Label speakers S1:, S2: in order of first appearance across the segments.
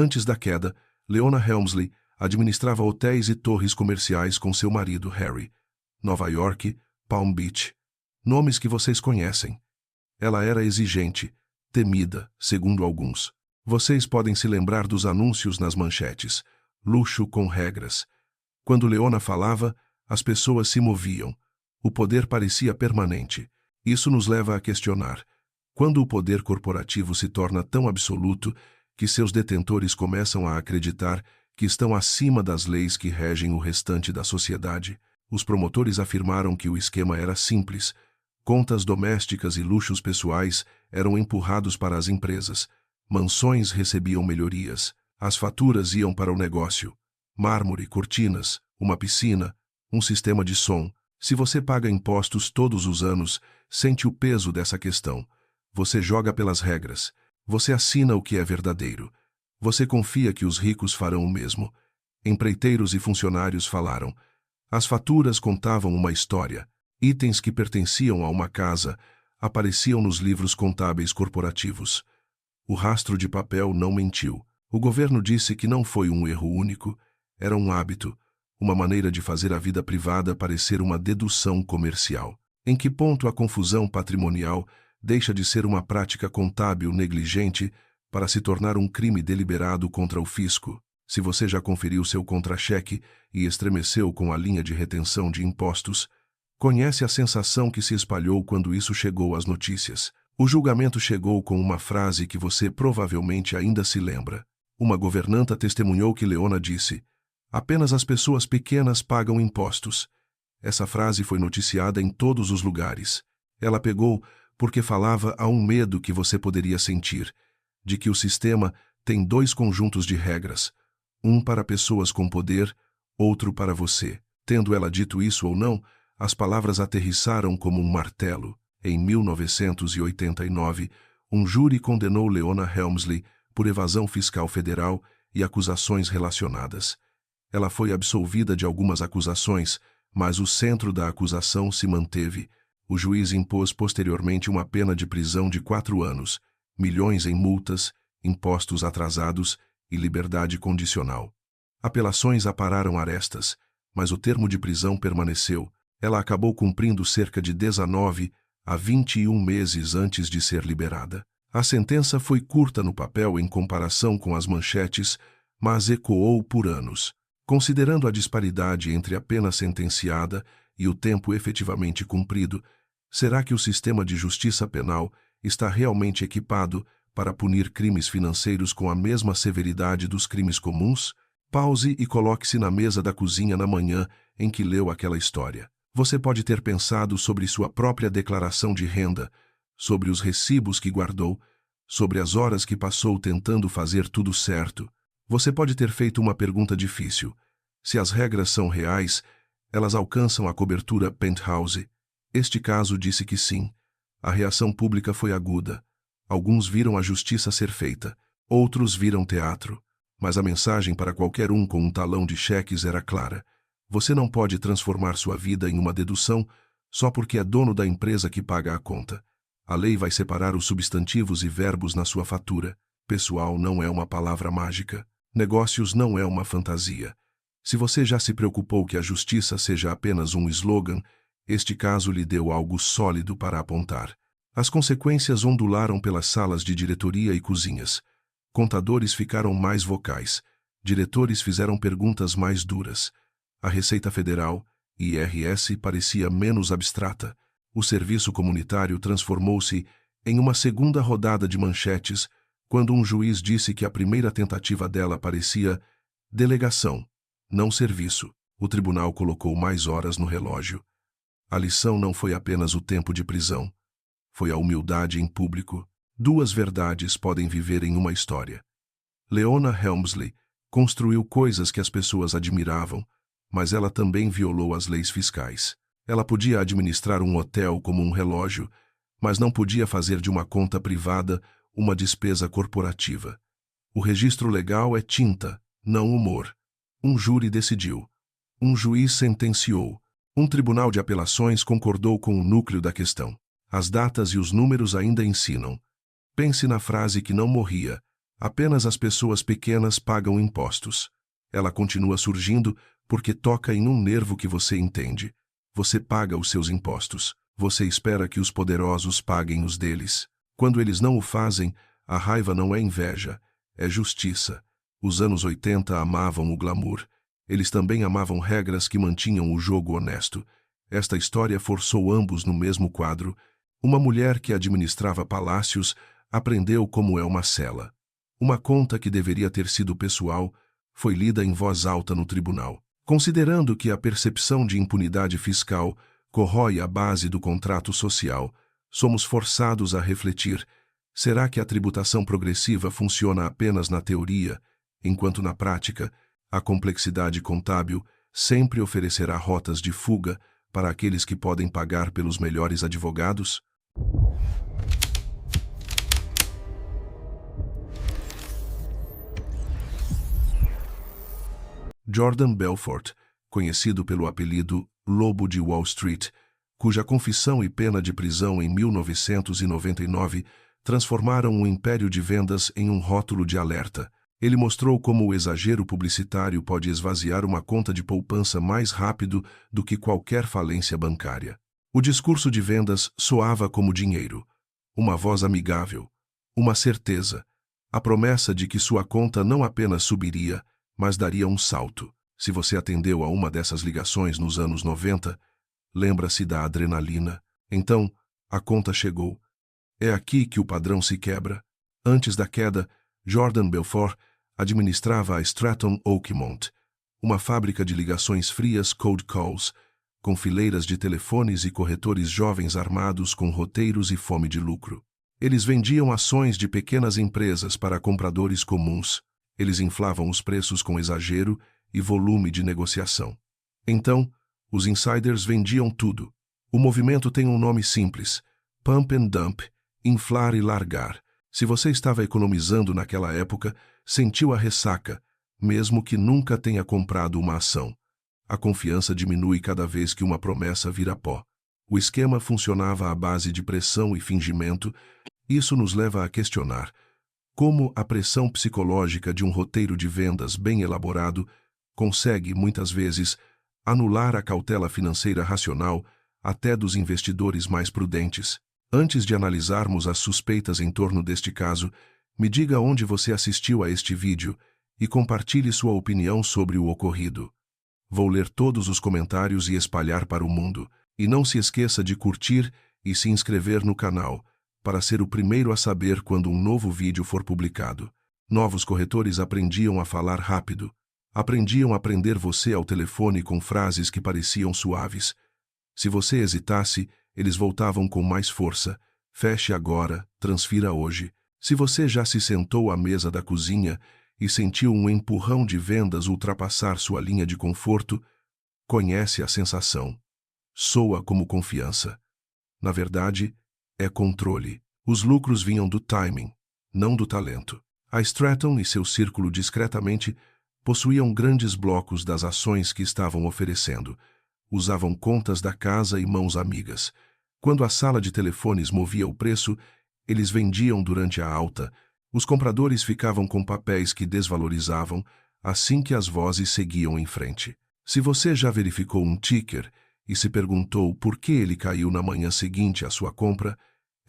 S1: Antes da queda, Leona Helmsley administrava hotéis e torres comerciais com seu marido Harry. Nova York, Palm Beach. Nomes que vocês conhecem. Ela era exigente, temida, segundo alguns. Vocês podem se lembrar dos anúncios nas manchetes. Luxo com regras. Quando Leona falava, as pessoas se moviam. O poder parecia permanente. Isso nos leva a questionar. Quando o poder corporativo se torna tão absoluto que seus detentores começam a acreditar que estão acima das leis que regem o restante da sociedade, os promotores afirmaram que o esquema era simples. Contas domésticas e luxos pessoais eram empurrados para as empresas. Mansões recebiam melhorias. As faturas iam para o negócio. Mármore, cortinas, uma piscina, um sistema de som. Se você paga impostos todos os anos, sente o peso dessa questão. Você joga pelas regras. Você assina o que é verdadeiro. Você confia que os ricos farão o mesmo. Empreiteiros e funcionários falaram. As faturas contavam uma história. Itens que pertenciam a uma casa apareciam nos livros contábeis corporativos. O rastro de papel não mentiu. O governo disse que não foi um erro único, era um hábito, uma maneira de fazer a vida privada parecer uma dedução comercial. Em que ponto a confusão patrimonial deixa de ser uma prática contábil negligente para se tornar um crime deliberado contra o fisco? Se você já conferiu seu contra-cheque e estremeceu com a linha de retenção de impostos, conhece a sensação que se espalhou quando isso chegou às notícias. O julgamento chegou com uma frase que você provavelmente ainda se lembra. Uma governanta testemunhou que Leona disse: "Apenas as pessoas pequenas pagam impostos." Essa frase foi noticiada em todos os lugares. Ela pegou porque falava a um medo que você poderia sentir, de que o sistema tem dois conjuntos de regras, um para pessoas com poder, outro para você. Tendo ela dito isso ou não, as palavras aterrissaram como um martelo. Em 1989, um júri condenou Leona Helmsley por evasão fiscal federal e acusações relacionadas. Ela foi absolvida de algumas acusações, mas o centro da acusação se manteve. O juiz impôs posteriormente uma pena de prisão de 4 anos, milhões em multas, impostos atrasados e liberdade condicional. Apelações apararam arestas, mas o termo de prisão permaneceu. Ela acabou cumprindo cerca de 19 a 21 meses antes de ser liberada. A sentença foi curta no papel em comparação com as manchetes, mas ecoou por anos. Considerando a disparidade entre a pena sentenciada e o tempo efetivamente cumprido, será que o sistema de justiça penal está realmente equipado para punir crimes financeiros com a mesma severidade dos crimes comuns? Pause e coloque-se na mesa da cozinha na manhã em que leu aquela história. Você pode ter pensado sobre sua própria declaração de renda, sobre os recibos que guardou, sobre as horas que passou tentando fazer tudo certo. Você pode ter feito uma pergunta difícil. Se as regras são reais, elas alcançam a cobertura penthouse. Este caso disse que sim. A reação pública foi aguda. Alguns viram a justiça ser feita, outros viram teatro. Mas a mensagem para qualquer um com um talão de cheques era clara. Você não pode transformar sua vida em uma dedução só porque é dono da empresa que paga a conta. A lei vai separar os substantivos e verbos na sua fatura. Pessoal não é uma palavra mágica. Negócios não é uma fantasia. Se você já se preocupou que a justiça seja apenas um slogan, este caso lhe deu algo sólido para apontar. As consequências ondularam pelas salas de diretoria e cozinhas. Contadores ficaram mais vocais. Diretores fizeram perguntas mais duras. A Receita Federal, IRS, parecia menos abstrata. O serviço comunitário transformou-se em uma segunda rodada de manchetes quando um juiz disse que a primeira tentativa dela parecia delegação, não serviço. O tribunal colocou mais horas no relógio. A lição não foi apenas o tempo de prisão. Foi a humildade em público. 2 verdades podem viver em uma história. Leona Helmsley construiu coisas que as pessoas admiravam, mas ela também violou as leis fiscais. Ela podia administrar um hotel como um relógio, mas não podia fazer de uma conta privada uma despesa corporativa. O registro legal é tinta, não humor. Um júri decidiu. Um juiz sentenciou. Um tribunal de apelações concordou com o núcleo da questão. As datas e os números ainda ensinam. Pense na frase que não morria. Apenas as pessoas pequenas pagam impostos. Ela continua surgindo porque toca em um nervo que você entende. Você paga os seus impostos. Você espera que os poderosos paguem os deles. Quando eles não o fazem, a raiva não é inveja, é justiça. Os anos 80 amavam o glamour. Eles também amavam regras que mantinham o jogo honesto. Esta história forçou ambos no mesmo quadro. Uma mulher que administrava palácios aprendeu como é uma cela. Uma conta que deveria ter sido pessoal foi lida em voz alta no tribunal. Considerando que a percepção de impunidade fiscal corrói a base do contrato social, somos forçados a refletir: será que a tributação progressiva funciona apenas na teoria, enquanto na prática, a complexidade contábil sempre oferecerá rotas de fuga para aqueles que podem pagar pelos melhores advogados? Jordan Belfort, conhecido pelo apelido Lobo de Wall Street, cuja confissão e pena de prisão em 1999 transformaram o império de vendas em um rótulo de alerta. Ele mostrou como o exagero publicitário pode esvaziar uma conta de poupança mais rápido do que qualquer falência bancária. O discurso de vendas soava como dinheiro, uma voz amigável, uma certeza, a promessa de que sua conta não apenas subiria, mas daria um salto. Se você atendeu a uma dessas ligações nos anos 90, lembra-se da adrenalina. Então, a conta chegou. É aqui que o padrão se quebra. Antes da queda, Jordan Belfort administrava a Stratton Oakmont, uma fábrica de ligações frias cold calls, com fileiras de telefones e corretores jovens armados com roteiros e fome de lucro. Eles vendiam ações de pequenas empresas para compradores comuns. Eles inflavam os preços com exagero e volume de negociação. Então, os insiders vendiam tudo. O movimento tem um nome simples: pump and dump, inflar e largar. Se você estava economizando naquela época, sentiu a ressaca, mesmo que nunca tenha comprado uma ação. A confiança diminui cada vez que uma promessa vira pó. O esquema funcionava à base de pressão e fingimento. Isso nos leva a questionar como a pressão psicológica de um roteiro de vendas bem elaborado consegue, muitas vezes, anular a cautela financeira racional até dos investidores mais prudentes. Antes de analisarmos as suspeitas em torno deste caso, me diga onde você assistiu a este vídeo e compartilhe sua opinião sobre o ocorrido. Vou ler todos os comentários e espalhar para o mundo. E não se esqueça de curtir e se inscrever no canal, para ser o primeiro a saber quando um novo vídeo for publicado. Novos corretores aprendiam a falar rápido. Aprendiam a prender você ao telefone com frases que pareciam suaves. Se você hesitasse, eles voltavam com mais força. Feche agora, transfira hoje. Se você já se sentou à mesa da cozinha e sentiu um empurrão de vendas ultrapassar sua linha de conforto, conhece a sensação. Soa como confiança. Na verdade, é controle. Os lucros vinham do timing, não do talento. A Stratton e seu círculo discretamente possuíam grandes blocos das ações que estavam oferecendo. Usavam contas da casa e mãos amigas. Quando a sala de telefones movia o preço, eles vendiam durante a alta. Os compradores ficavam com papéis que desvalorizavam assim que as vozes seguiam em frente. Se você já verificou um ticker e se perguntou por que ele caiu na manhã seguinte à sua compra,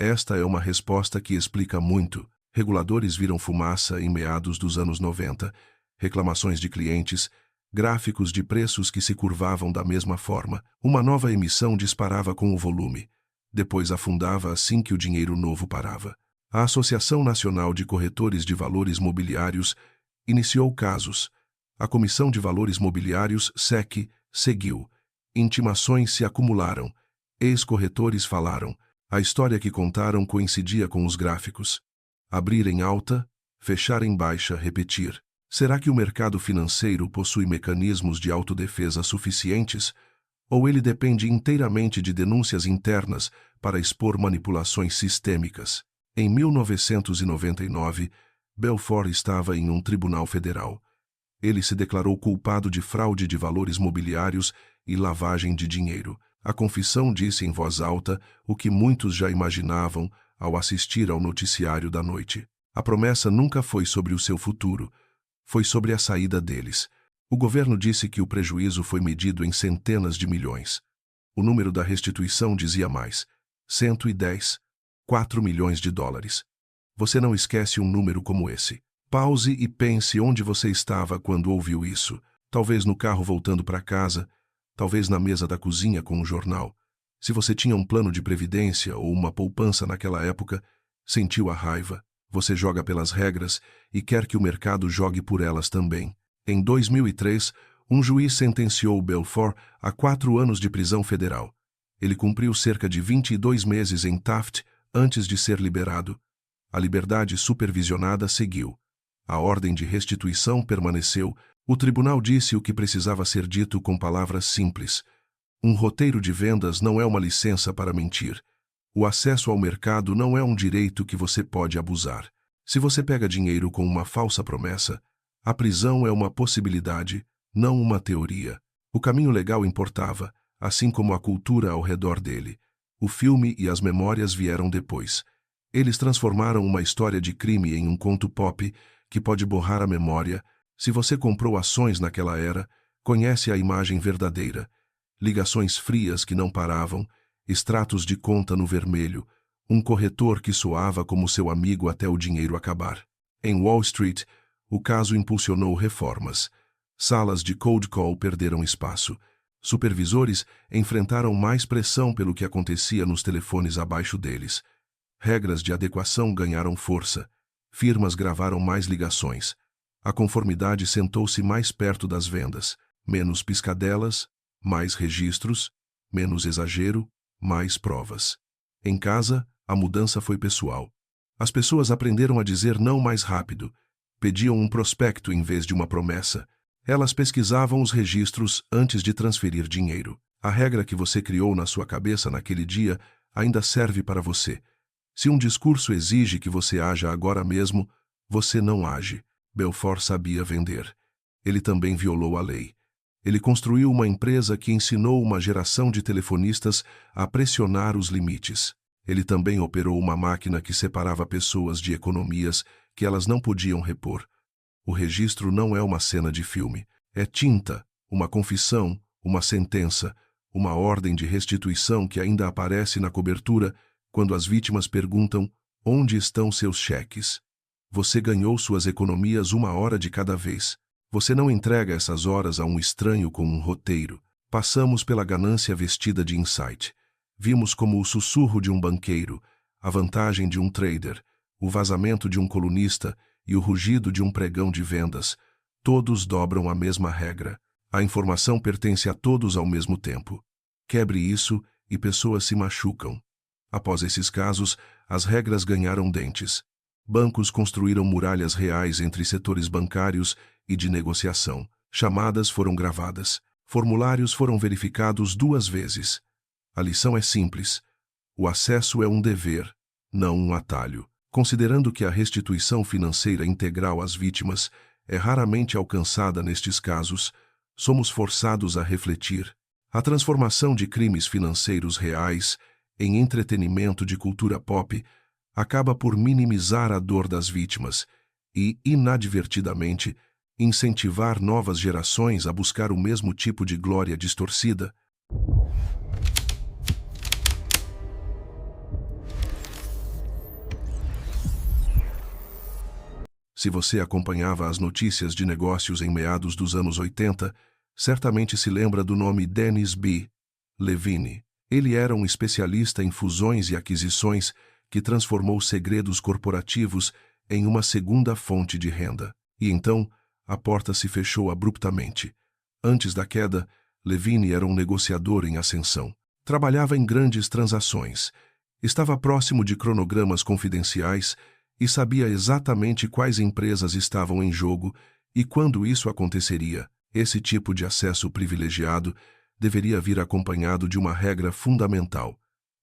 S1: esta é uma resposta que explica muito. Reguladores viram fumaça em meados dos anos 90, reclamações de clientes, gráficos de preços que se curvavam da mesma forma. Uma nova emissão disparava com o volume. Depois afundava assim que o dinheiro novo parava. A Associação Nacional de Corretores de Valores Mobiliários iniciou casos. A Comissão de Valores Mobiliários, SEC, seguiu. Intimações se acumularam. Ex-corretores falaram. A história que contaram coincidia com os gráficos. Abrir em alta, fechar em baixa, repetir. Será que o mercado financeiro possui mecanismos de autodefesa suficientes? Ou ele depende inteiramente de denúncias internas para expor manipulações sistêmicas? Em 1999, Belfort estava em um tribunal federal. Ele se declarou culpado de fraude de valores mobiliários e lavagem de dinheiro. A confissão disse em voz alta o que muitos já imaginavam ao assistir ao noticiário da noite. A promessa nunca foi sobre o seu futuro, foi sobre a saída deles. O governo disse que o prejuízo foi medido em centenas de milhões. O número da restituição dizia mais: 110, 4 milhões de dólares. Você não esquece um número como esse. Pause e pense onde você estava quando ouviu isso. Talvez no carro voltando para casa, talvez na mesa da cozinha com um jornal. Se você tinha um plano de previdência ou uma poupança naquela época, sentiu a raiva. Você joga pelas regras e quer que o mercado jogue por elas também. Em 2003, um juiz sentenciou Belfort a 4 anos de prisão federal. Ele cumpriu cerca de 22 meses em Taft antes de ser liberado. A liberdade supervisionada seguiu. A ordem de restituição permaneceu. O tribunal disse o que precisava ser dito com palavras simples. Um roteiro de vendas não é uma licença para mentir. O acesso ao mercado não é um direito que você pode abusar. Se você pega dinheiro com uma falsa promessa, a prisão é uma possibilidade, não uma teoria. O caminho legal importava, assim como a cultura ao redor dele. O filme e as memórias vieram depois. Eles transformaram uma história de crime em um conto pop que pode borrar a memória. Se você comprou ações naquela era, conhece a imagem verdadeira. Ligações frias que não paravam, extratos de conta no vermelho, um corretor que soava como seu amigo até o dinheiro acabar. Em Wall Street, o caso impulsionou reformas. Salas de cold call perderam espaço. Supervisores enfrentaram mais pressão pelo que acontecia nos telefones abaixo deles. Regras de adequação ganharam força. Firmas gravaram mais ligações. A conformidade sentou-se mais perto das vendas. Menos piscadelas, mais registros, menos exagero, mais provas. Em casa, a mudança foi pessoal. As pessoas aprenderam a dizer não mais rápido. Pediam um prospecto em vez de uma promessa. Elas pesquisavam os registros antes de transferir dinheiro. A regra que você criou na sua cabeça naquele dia ainda serve para você. Se um discurso exige que você haja agora mesmo, você não age. Belfort sabia vender. Ele também violou a lei. Ele construiu uma empresa que ensinou uma geração de telefonistas a pressionar os limites. Ele também operou uma máquina que separava pessoas de economias que elas não podiam repor. O registro não é uma cena de filme. É tinta, uma confissão, uma sentença, uma ordem de restituição que ainda aparece na cobertura quando as vítimas perguntam onde estão seus cheques. Você ganhou suas economias 1 hora de cada vez. Você não entrega essas horas a um estranho com um roteiro. Passamos pela ganância vestida de insight. Vimos como o sussurro de um banqueiro, a vantagem de um trader, o vazamento de um colunista e o rugido de um pregão de vendas. Todos dobram a mesma regra. A informação pertence a todos ao mesmo tempo. Quebre isso e pessoas se machucam. Após esses casos, as regras ganharam dentes. Bancos construíram muralhas reais entre setores bancários e de negociação. Chamadas foram gravadas. Formulários foram verificados 2 vezes. A lição é simples. O acesso é um dever, não um atalho. Considerando que a restituição financeira integral às vítimas é raramente alcançada nestes casos, somos forçados a refletir. A transformação de crimes financeiros reais em entretenimento de cultura pop acaba por minimizar a dor das vítimas e, inadvertidamente, incentivar novas gerações a buscar o mesmo tipo de glória distorcida. Se você acompanhava as notícias de negócios em meados dos anos 80, certamente se lembra do nome Dennis B. Levine. Ele era um especialista em fusões e aquisições que transformou segredos corporativos em uma segunda fonte de renda. E então, a porta se fechou abruptamente. Antes da queda, Levine era um negociador em ascensão. Trabalhava em grandes transações. Estava próximo de cronogramas confidenciais e sabia exatamente quais empresas estavam em jogo e quando isso aconteceria. Esse tipo de acesso privilegiado deveria vir acompanhado de uma regra fundamental.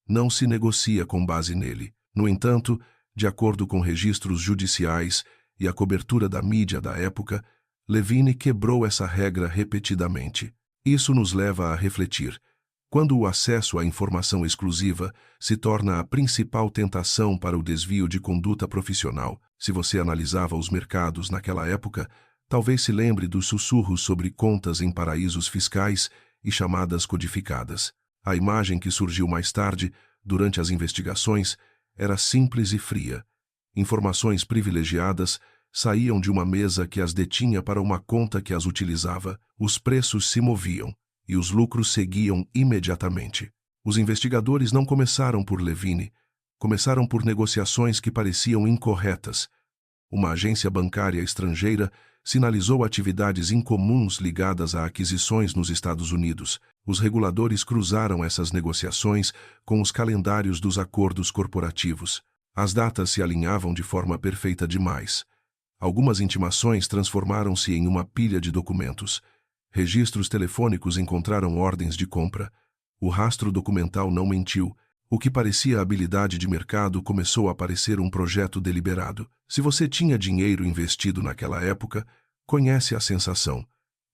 S1: Não se negocia com base nele. No entanto, de acordo com registros judiciais e a cobertura da mídia da época, Levine quebrou essa regra repetidamente. Isso nos leva a refletir. Quando o acesso à informação exclusiva se torna a principal tentação para o desvio de conduta profissional, se você analisava os mercados naquela época, talvez se lembre dos sussurros sobre contas em paraísos fiscais e chamadas codificadas. A imagem que surgiu mais tarde, durante as investigações, era simples e fria. Informações privilegiadas saíam de uma mesa que as detinha para uma conta que as utilizava, os preços se moviam e os lucros seguiam imediatamente. Os investigadores não começaram por Levine, começaram por negociações que pareciam incorretas. Uma agência bancária estrangeira sinalizou atividades incomuns ligadas a aquisições nos Estados Unidos. Os reguladores cruzaram essas negociações com os calendários dos acordos corporativos. As datas se alinhavam de forma perfeita demais. Algumas intimações transformaram-se em uma pilha de documentos. Registros telefônicos encontraram ordens de compra. O rastro documental não mentiu. O que parecia habilidade de mercado começou a parecer um projeto deliberado. Se você tinha dinheiro investido naquela época, conhece a sensação.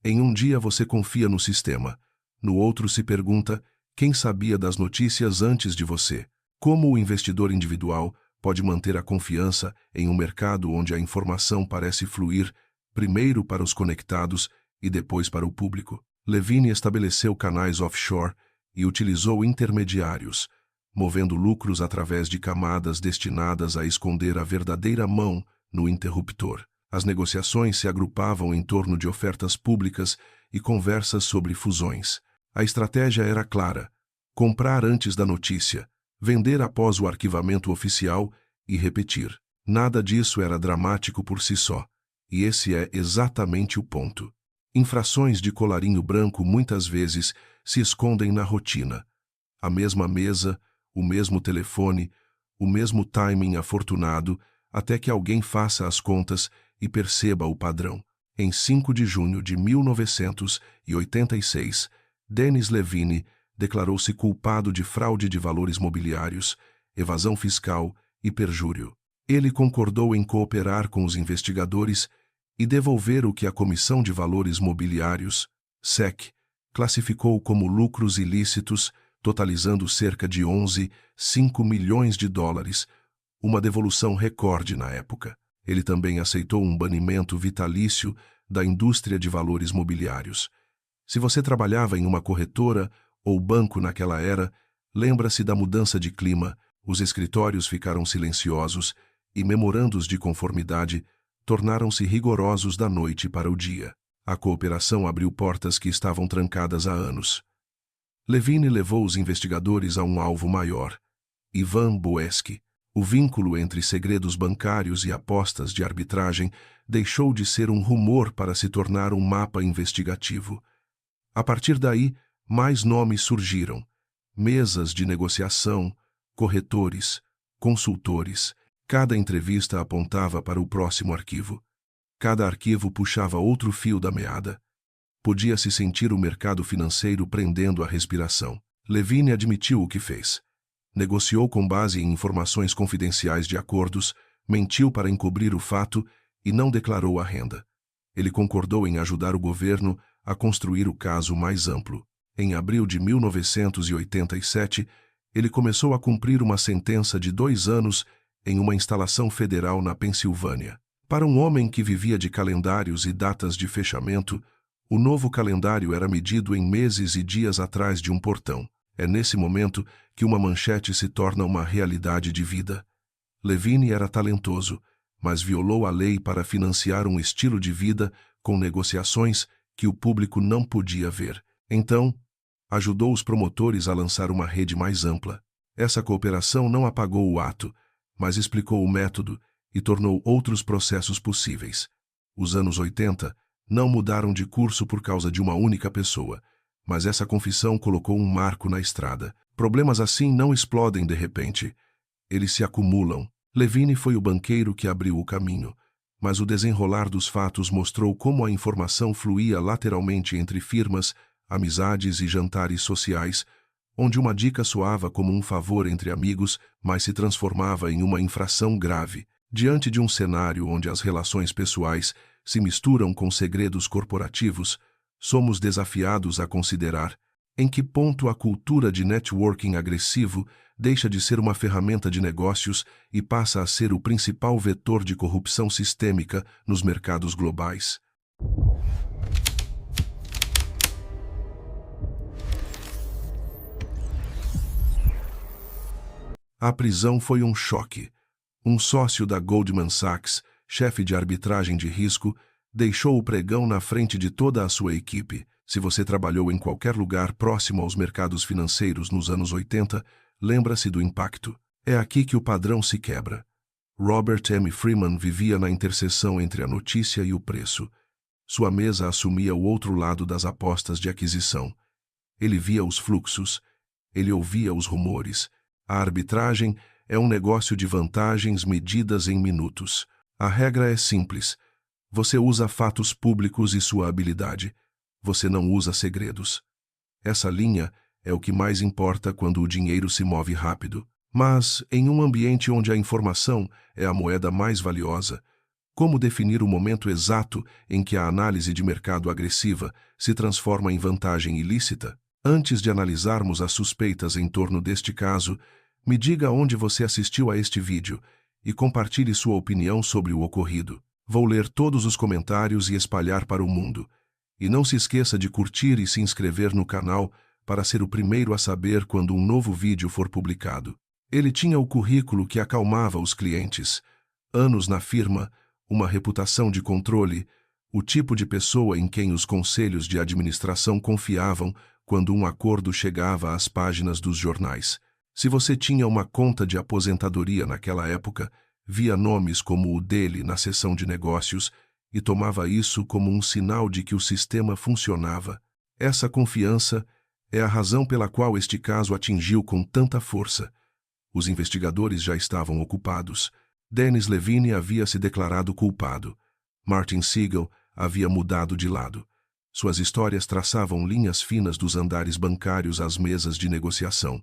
S1: Em um dia você confia no sistema. No outro se pergunta quem sabia das notícias antes de você. Como o investidor individual pode manter a confiança em um mercado onde a informação parece fluir primeiro para os conectados e depois para o público? Levine estabeleceu canais offshore e utilizou intermediários, movendo lucros através de camadas destinadas a esconder a verdadeira mão no interruptor. As negociações se agrupavam em torno de ofertas públicas e conversas sobre fusões. A estratégia era clara: comprar antes da notícia, vender após o arquivamento oficial e repetir. Nada disso era dramático por si só, e esse é exatamente o ponto. Infrações de colarinho branco muitas vezes se escondem na rotina. A mesma mesa, o mesmo telefone, o mesmo timing afortunado, até que alguém faça as contas e perceba o padrão. Em 5 de junho de 1986, Dennis Levine declarou-se culpado de fraude de valores mobiliários, evasão fiscal e perjúrio. Ele concordou em cooperar com os investigadores e devolver o que a Comissão de Valores Mobiliários, SEC, classificou como lucros ilícitos, totalizando cerca de 11,5 milhões de dólares, uma devolução recorde na época. Ele também aceitou um banimento vitalício da indústria de valores mobiliários. Se você trabalhava em uma corretora ou banco naquela era, lembra-se da mudança de clima, os escritórios ficaram silenciosos e memorandos de conformidade tornaram-se rigorosos da noite para o dia. A cooperação abriu portas que estavam trancadas há anos. Levine levou os investigadores a um alvo maior: Ivan Boesky. O vínculo entre segredos bancários e apostas de arbitragem deixou de ser um rumor para se tornar um mapa investigativo. A partir daí, mais nomes surgiram: mesas de negociação, corretores, consultores. Cada entrevista apontava para o próximo arquivo. Cada arquivo puxava outro fio da meada. Podia-se sentir o mercado financeiro prendendo a respiração. Levine admitiu o que fez. Negociou com base em informações confidenciais de acordos, mentiu para encobrir o fato e não declarou a renda. Ele concordou em ajudar o governo a construir o caso mais amplo. Em abril de 1987, ele começou a cumprir uma sentença de 2 anos em uma instalação federal na Pensilvânia. Para um homem que vivia de calendários e datas de fechamento, o novo calendário era medido em meses e dias atrás de um portão. É nesse momento que uma manchete se torna uma realidade de vida. Levine era talentoso, mas violou a lei para financiar um estilo de vida com negociações que o público não podia ver. Então, ajudou os promotores a lançar uma rede mais ampla. Essa cooperação não apagou o ato, mas explicou o método e tornou outros processos possíveis. Os anos 80 não mudaram de curso por causa de uma única pessoa, mas essa confissão colocou um marco na estrada. Problemas assim não explodem de repente. Eles se acumulam. Levine foi o banqueiro que abriu o caminho, mas o desenrolar dos fatos mostrou como a informação fluía lateralmente entre firmas, amizades e jantares sociais, onde uma dica soava como um favor entre amigos, mas se transformava em uma infração grave. Diante de um cenário onde as relações pessoais se misturam com segredos corporativos, somos desafiados a considerar Em que ponto a cultura de networking agressivo deixa de ser uma ferramenta de negócios e passa a ser o principal vetor de corrupção sistêmica nos mercados globais? A prisão foi um choque. Um sócio da Goldman Sachs, chefe de arbitragem de risco, deixou o pregão na frente de toda a sua equipe. Se você trabalhou em qualquer lugar próximo aos mercados financeiros nos anos 80, lembra-se do impacto. É aqui que o padrão se quebra. Robert M. Freeman vivia na interseção entre a notícia e o preço. Sua mesa assumia o outro lado das apostas de aquisição. Ele via os fluxos. Ele ouvia os rumores. A arbitragem é um negócio de vantagens medidas em minutos. A regra é simples. Você usa fatos públicos e sua habilidade. Você não usa segredos. Essa linha é o que mais importa quando o dinheiro se move rápido. Mas, em um ambiente onde a informação é a moeda mais valiosa, como definir o momento exato em que a análise de mercado agressiva se transforma em vantagem ilícita? Antes de analisarmos as suspeitas em torno deste caso, me diga onde você assistiu a este vídeo e compartilhe sua opinião sobre o ocorrido. Vou ler todos os comentários e espalhar para o mundo. E não se esqueça de curtir e se inscrever no canal para ser o primeiro a saber quando um novo vídeo for publicado. Ele tinha o currículo que acalmava os clientes. Anos na firma, uma reputação de controle, o tipo de pessoa em quem os conselhos de administração confiavam quando um acordo chegava às páginas dos jornais. Se você tinha uma conta de aposentadoria naquela época, via nomes como o dele na seção de negócios e tomava isso como um sinal de que o sistema funcionava. Essa confiança é a razão pela qual este caso atingiu com tanta força. Os investigadores já estavam ocupados. Dennis Levine havia se declarado culpado. Martin Siegel havia mudado de lado. Suas histórias traçavam linhas finas dos andares bancários às mesas de negociação.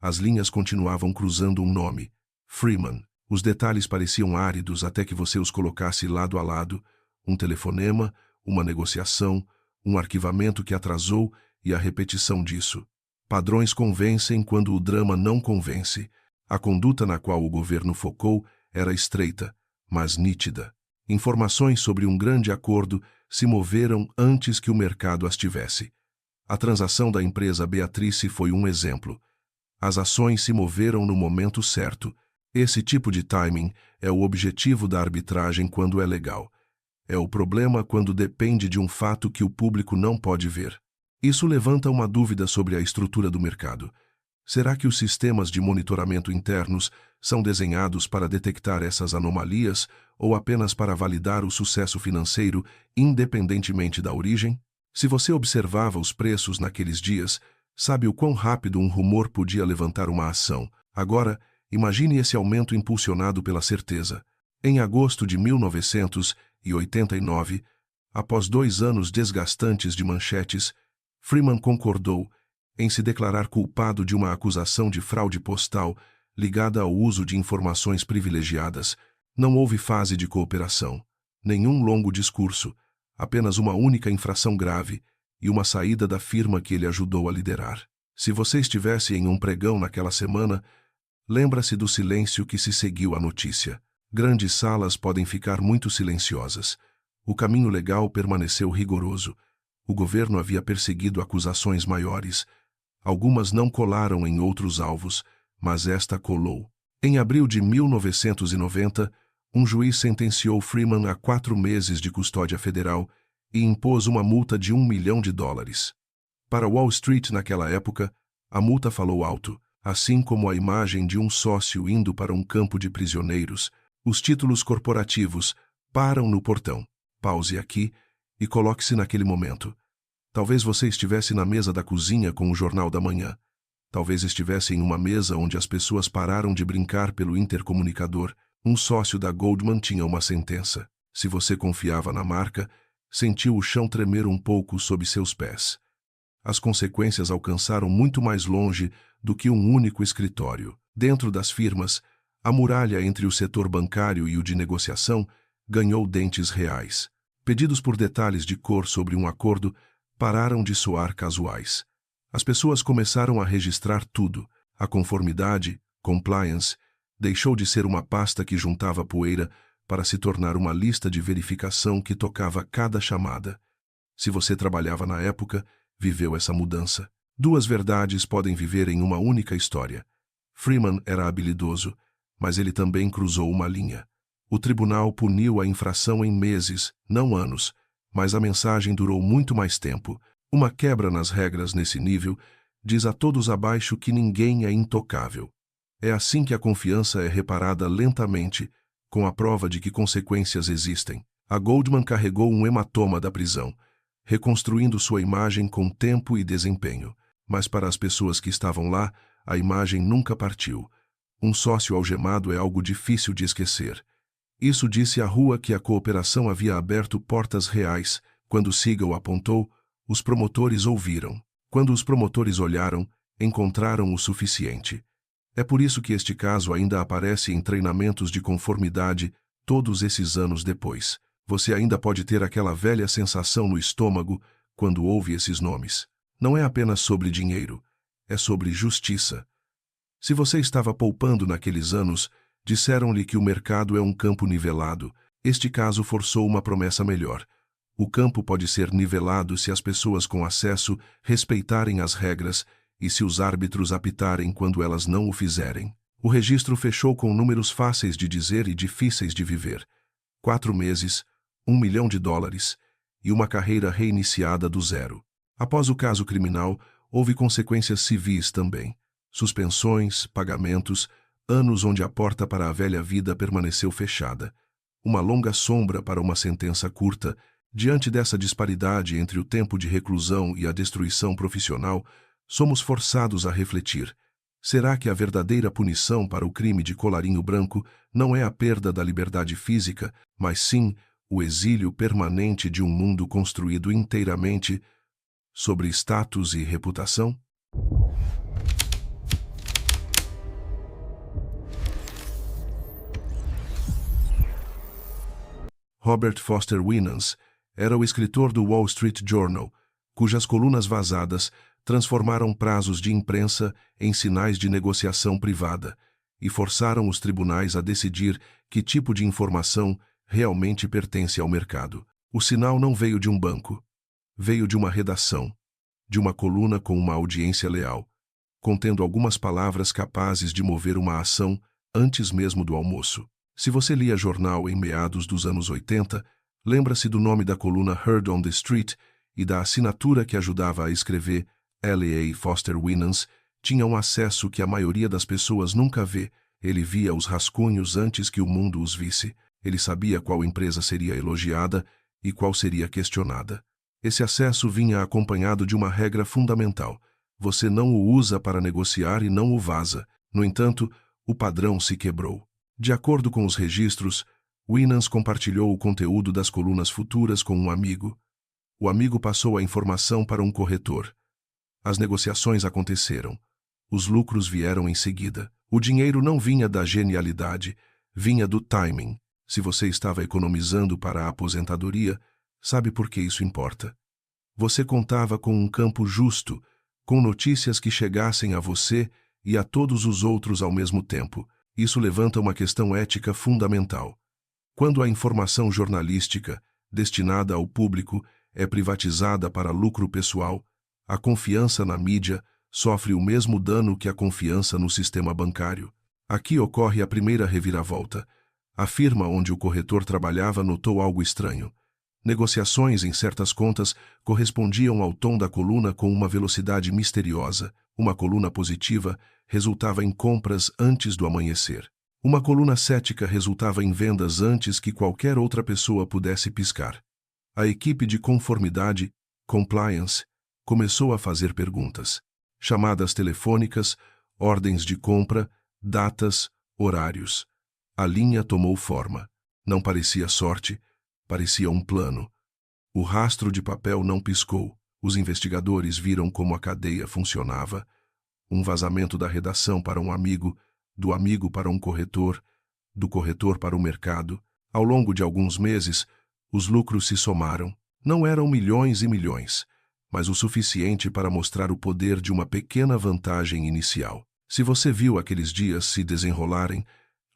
S1: As linhas continuavam cruzando um nome: Freeman. Os detalhes pareciam áridos até que você os colocasse lado a lado: um telefonema, uma negociação, um arquivamento que atrasou e a repetição disso. Padrões convencem quando o drama não convence. A conduta na qual o governo focou era estreita, mas nítida. Informações sobre um grande acordo se moveram antes que o mercado as tivesse. A transação da empresa Beatrice foi um exemplo. As ações se moveram no momento certo. Esse tipo de timing é o objetivo da arbitragem quando é legal. É o problema quando depende de um fato que o público não pode ver. Isso levanta uma dúvida sobre a estrutura do mercado. Será que os sistemas de monitoramento internos são desenhados para detectar essas anomalias ou apenas para validar o sucesso financeiro independentemente da origem? Se você observava os preços naqueles dias, sabe o quão rápido um rumor podia levantar uma ação. Agora, imagine esse aumento impulsionado pela certeza. Em agosto de 1989, após 2 anos desgastantes de manchetes, Freeman concordou em se declarar culpado de uma acusação de fraude postal ligada ao uso de informações privilegiadas. Não houve fase de cooperação, nenhum longo discurso, apenas uma única infração grave e uma saída da firma que ele ajudou a liderar. Se você estivesse em um pregão naquela semana, lembra-se do silêncio que se seguiu à notícia. Grandes salas podem ficar muito silenciosas. O caminho legal permaneceu rigoroso. O governo havia perseguido acusações maiores. Algumas não colaram em outros alvos, mas esta colou. Em abril de 1990, um juiz sentenciou Freeman a 4 meses de custódia federal e impôs uma multa de $1 milhão. Para Wall Street naquela época, a multa falou alto, assim como a imagem de um sócio indo para um campo de prisioneiros. Os títulos corporativos param no portão. Pause aqui e coloque-se naquele momento. Talvez você estivesse na mesa da cozinha com o jornal da manhã. Talvez estivesse em uma mesa onde as pessoas pararam de brincar pelo intercomunicador. Um sócio da Goldman tinha uma sentença. Se você confiava na marca, sentiu o chão tremer um pouco sob seus pés. As consequências alcançaram muito mais longe do que um único escritório. Dentro das firmas, a muralha entre o setor bancário e o de negociação ganhou dentes reais. Pedidos por detalhes de cor sobre um acordo pararam de soar casuais. As pessoas começaram a registrar tudo. A conformidade, compliance, deixou de ser uma pasta que juntava poeira para se tornar uma lista de verificação que tocava cada chamada. Se você trabalhava na época, viveu essa mudança. Duas verdades podem viver em uma única história. Freeman era habilidoso, mas ele também cruzou uma linha. O tribunal puniu a infração em meses, não anos, mas a mensagem durou muito mais tempo. Uma quebra nas regras nesse nível diz a todos abaixo que ninguém é intocável. É assim que a confiança é reparada lentamente, com a prova de que consequências existem. A Goldman carregou um hematoma da prisão, reconstruindo sua imagem com tempo e desempenho. Mas para as pessoas que estavam lá, a imagem nunca partiu. Um sócio algemado é algo difícil de esquecer. Isso disse à rua que a cooperação havia aberto portas reais. Quando Siegel apontou, os promotores ouviram. Quando os promotores olharam, encontraram o suficiente. É por isso que este caso ainda aparece em treinamentos de conformidade todos esses anos depois. Você ainda pode ter aquela velha sensação no estômago quando ouve esses nomes. Não é apenas sobre dinheiro, é sobre justiça. Se você estava poupando naqueles anos, disseram-lhe que o mercado é um campo nivelado. Este caso forçou uma promessa melhor. O campo pode ser nivelado se as pessoas com acesso respeitarem as regras e se os árbitros apitarem quando elas não o fizerem. O registro fechou com números fáceis de dizer e difíceis de viver. 4 meses, $1 milhão e uma carreira reiniciada do zero. Após o caso criminal, houve consequências civis também. Suspensões, pagamentos, anos onde a porta para a velha vida permaneceu fechada. Uma longa sombra para uma sentença curta. Diante dessa disparidade entre o tempo de reclusão e a destruição profissional, somos forçados a refletir. Será que a verdadeira punição para o crime de colarinho branco não é a perda da liberdade física, mas sim o exílio permanente de um mundo construído inteiramente sobre status e reputação? Robert Foster Winans era o escritor do Wall Street Journal, cujas colunas vazadas transformaram prazos de imprensa em sinais de negociação privada e forçaram os tribunais a decidir que tipo de informação realmente pertence ao mercado. O sinal não veio de um banco, veio de uma redação, de uma coluna com uma audiência leal, contendo algumas palavras capazes de mover uma ação antes mesmo do almoço. Se você lia jornal em meados dos anos 80, lembra-se do nome da coluna Heard on the Street e da assinatura que ajudava a escrever. L.A. Foster Winans tinha um acesso que a maioria das pessoas nunca vê. Ele via os rascunhos antes que o mundo os visse. Ele sabia qual empresa seria elogiada e qual seria questionada. Esse acesso vinha acompanhado de uma regra fundamental. Você não o usa para negociar e não o vaza. No entanto, o padrão se quebrou. De acordo com os registros, Winans compartilhou o conteúdo das colunas futuras com um amigo. O amigo passou a informação para um corretor. As negociações aconteceram. Os lucros vieram em seguida. O dinheiro não vinha da genialidade, vinha do timing. Se você estava economizando para a aposentadoria, sabe por que isso importa? Você contava com um campo justo, com notícias que chegassem a você e a todos os outros ao mesmo tempo. Isso levanta uma questão ética fundamental. Quando a informação jornalística, destinada ao público, é privatizada para lucro pessoal, a confiança na mídia sofre o mesmo dano que a confiança no sistema bancário. Aqui ocorre a primeira reviravolta. A firma onde o corretor trabalhava notou algo estranho. Negociações em certas contas correspondiam ao tom da coluna com uma velocidade misteriosa. Uma coluna positiva resultava em compras antes do amanhecer. Uma coluna cética resultava em vendas antes que qualquer outra pessoa pudesse piscar. A equipe de conformidade, compliance, começou a fazer perguntas. Chamadas telefônicas, ordens de compra, datas, horários. A linha tomou forma. Não parecia sorte, parecia um plano. O rastro de papel não piscou. Os investigadores viram como a cadeia funcionava. Um vazamento da redação para um amigo, do amigo para um corretor, do corretor para o mercado. Ao longo de alguns meses, os lucros se somaram. Não eram milhões e milhões, mas o suficiente para mostrar o poder de uma pequena vantagem inicial. Se você viu aqueles dias se desenrolarem,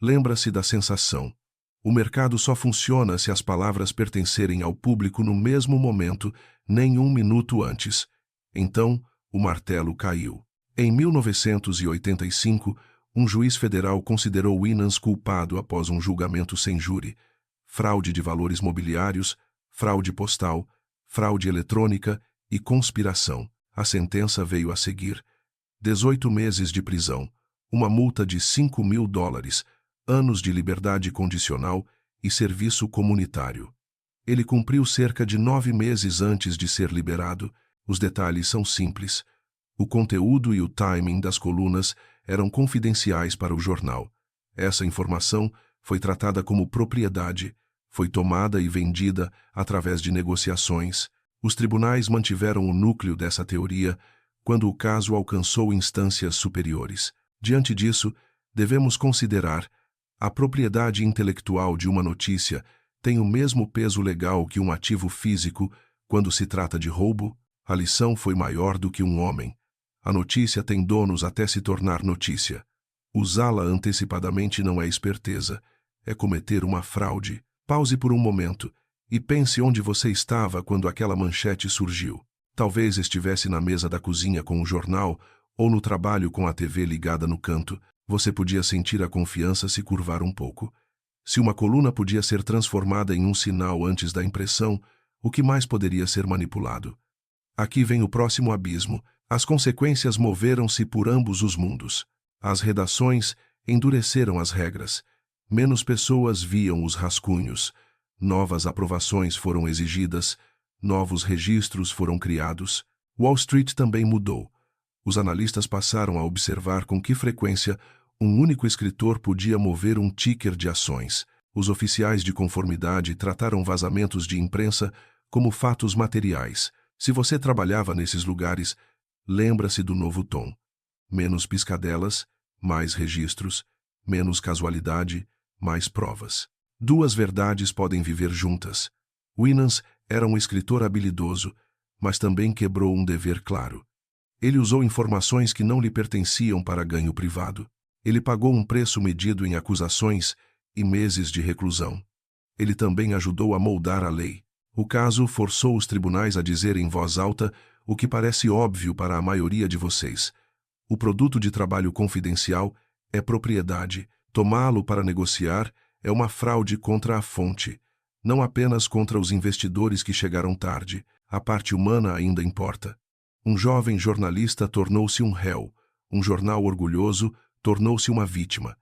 S1: lembra-se da sensação. O mercado só funciona se as palavras pertencerem ao público no mesmo momento, nem um minuto antes. Então, o martelo caiu. Em 1985, um juiz federal considerou Winans culpado após um julgamento sem júri. Fraude de valores mobiliários, fraude postal, fraude eletrônica e conspiração. A sentença veio a seguir. 18 meses de prisão, uma multa de $5.000, anos de liberdade condicional e serviço comunitário. Ele cumpriu cerca de 9 meses antes de ser liberado. Os detalhes são simples. O conteúdo e o timing das colunas eram confidenciais para o jornal. Essa informação foi tratada como propriedade, foi tomada e vendida através de negociações. Os tribunais mantiveram o núcleo dessa teoria quando o caso alcançou instâncias superiores. Diante disso, devemos considerar a propriedade intelectual de uma notícia tem o mesmo peso legal que um ativo físico quando se trata de roubo. A lição foi maior do que um homem. A notícia tem donos até se tornar notícia. Usá-la antecipadamente não é esperteza, é cometer uma fraude. Pause por um momento e pense onde você estava quando aquela manchete surgiu. Talvez estivesse na mesa da cozinha com o jornal ou no trabalho com a TV ligada no canto. Você podia sentir a confiança se curvar um pouco. Se uma coluna podia ser transformada em um sinal antes da impressão, o que mais poderia ser manipulado? Aqui vem o próximo abismo. As consequências moveram-se por ambos os mundos. As redações endureceram as regras. Menos pessoas viam os rascunhos. Novas aprovações foram exigidas. Novos registros foram criados. Wall Street também mudou. Os analistas passaram a observar com que frequência um único escritor podia mover um ticker de ações. Os oficiais de conformidade trataram vazamentos de imprensa como fatos materiais. Se você trabalhava nesses lugares, lembra-se do novo tom. Menos piscadelas, mais registros, menos casualidade, mais provas. Duas verdades podem viver juntas. Winans era um escritor habilidoso, mas também quebrou um dever claro. Ele usou informações que não lhe pertenciam para ganho privado. Ele pagou um preço medido em acusações e meses de reclusão. Ele também ajudou a moldar a lei. O caso forçou os tribunais a dizer em voz alta o que parece óbvio para a maioria de vocês. O produto de trabalho confidencial é propriedade. Tomá-lo para negociar é uma fraude contra a fonte, não apenas contra os investidores que chegaram tarde. A parte humana ainda importa. Um jovem jornalista tornou-se um réu. Um jornal orgulhoso tornou-se uma vítima.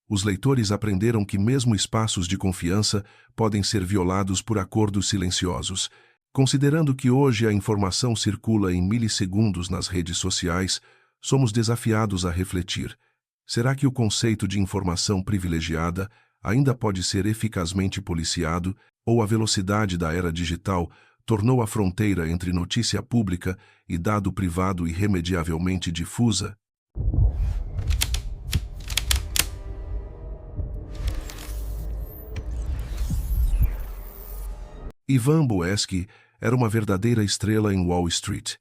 S1: Os leitores aprenderam que mesmo espaços de confiança podem ser violados por acordos silenciosos. Considerando que hoje a informação circula em milissegundos nas redes sociais, somos desafiados a refletir. Será que o conceito de informação privilegiada ainda pode ser eficazmente policiado, ou a velocidade da era digital tornou a fronteira entre notícia pública e dado privado irremediavelmente difusa? Ivan Boesky era uma verdadeira estrela em Wall Street.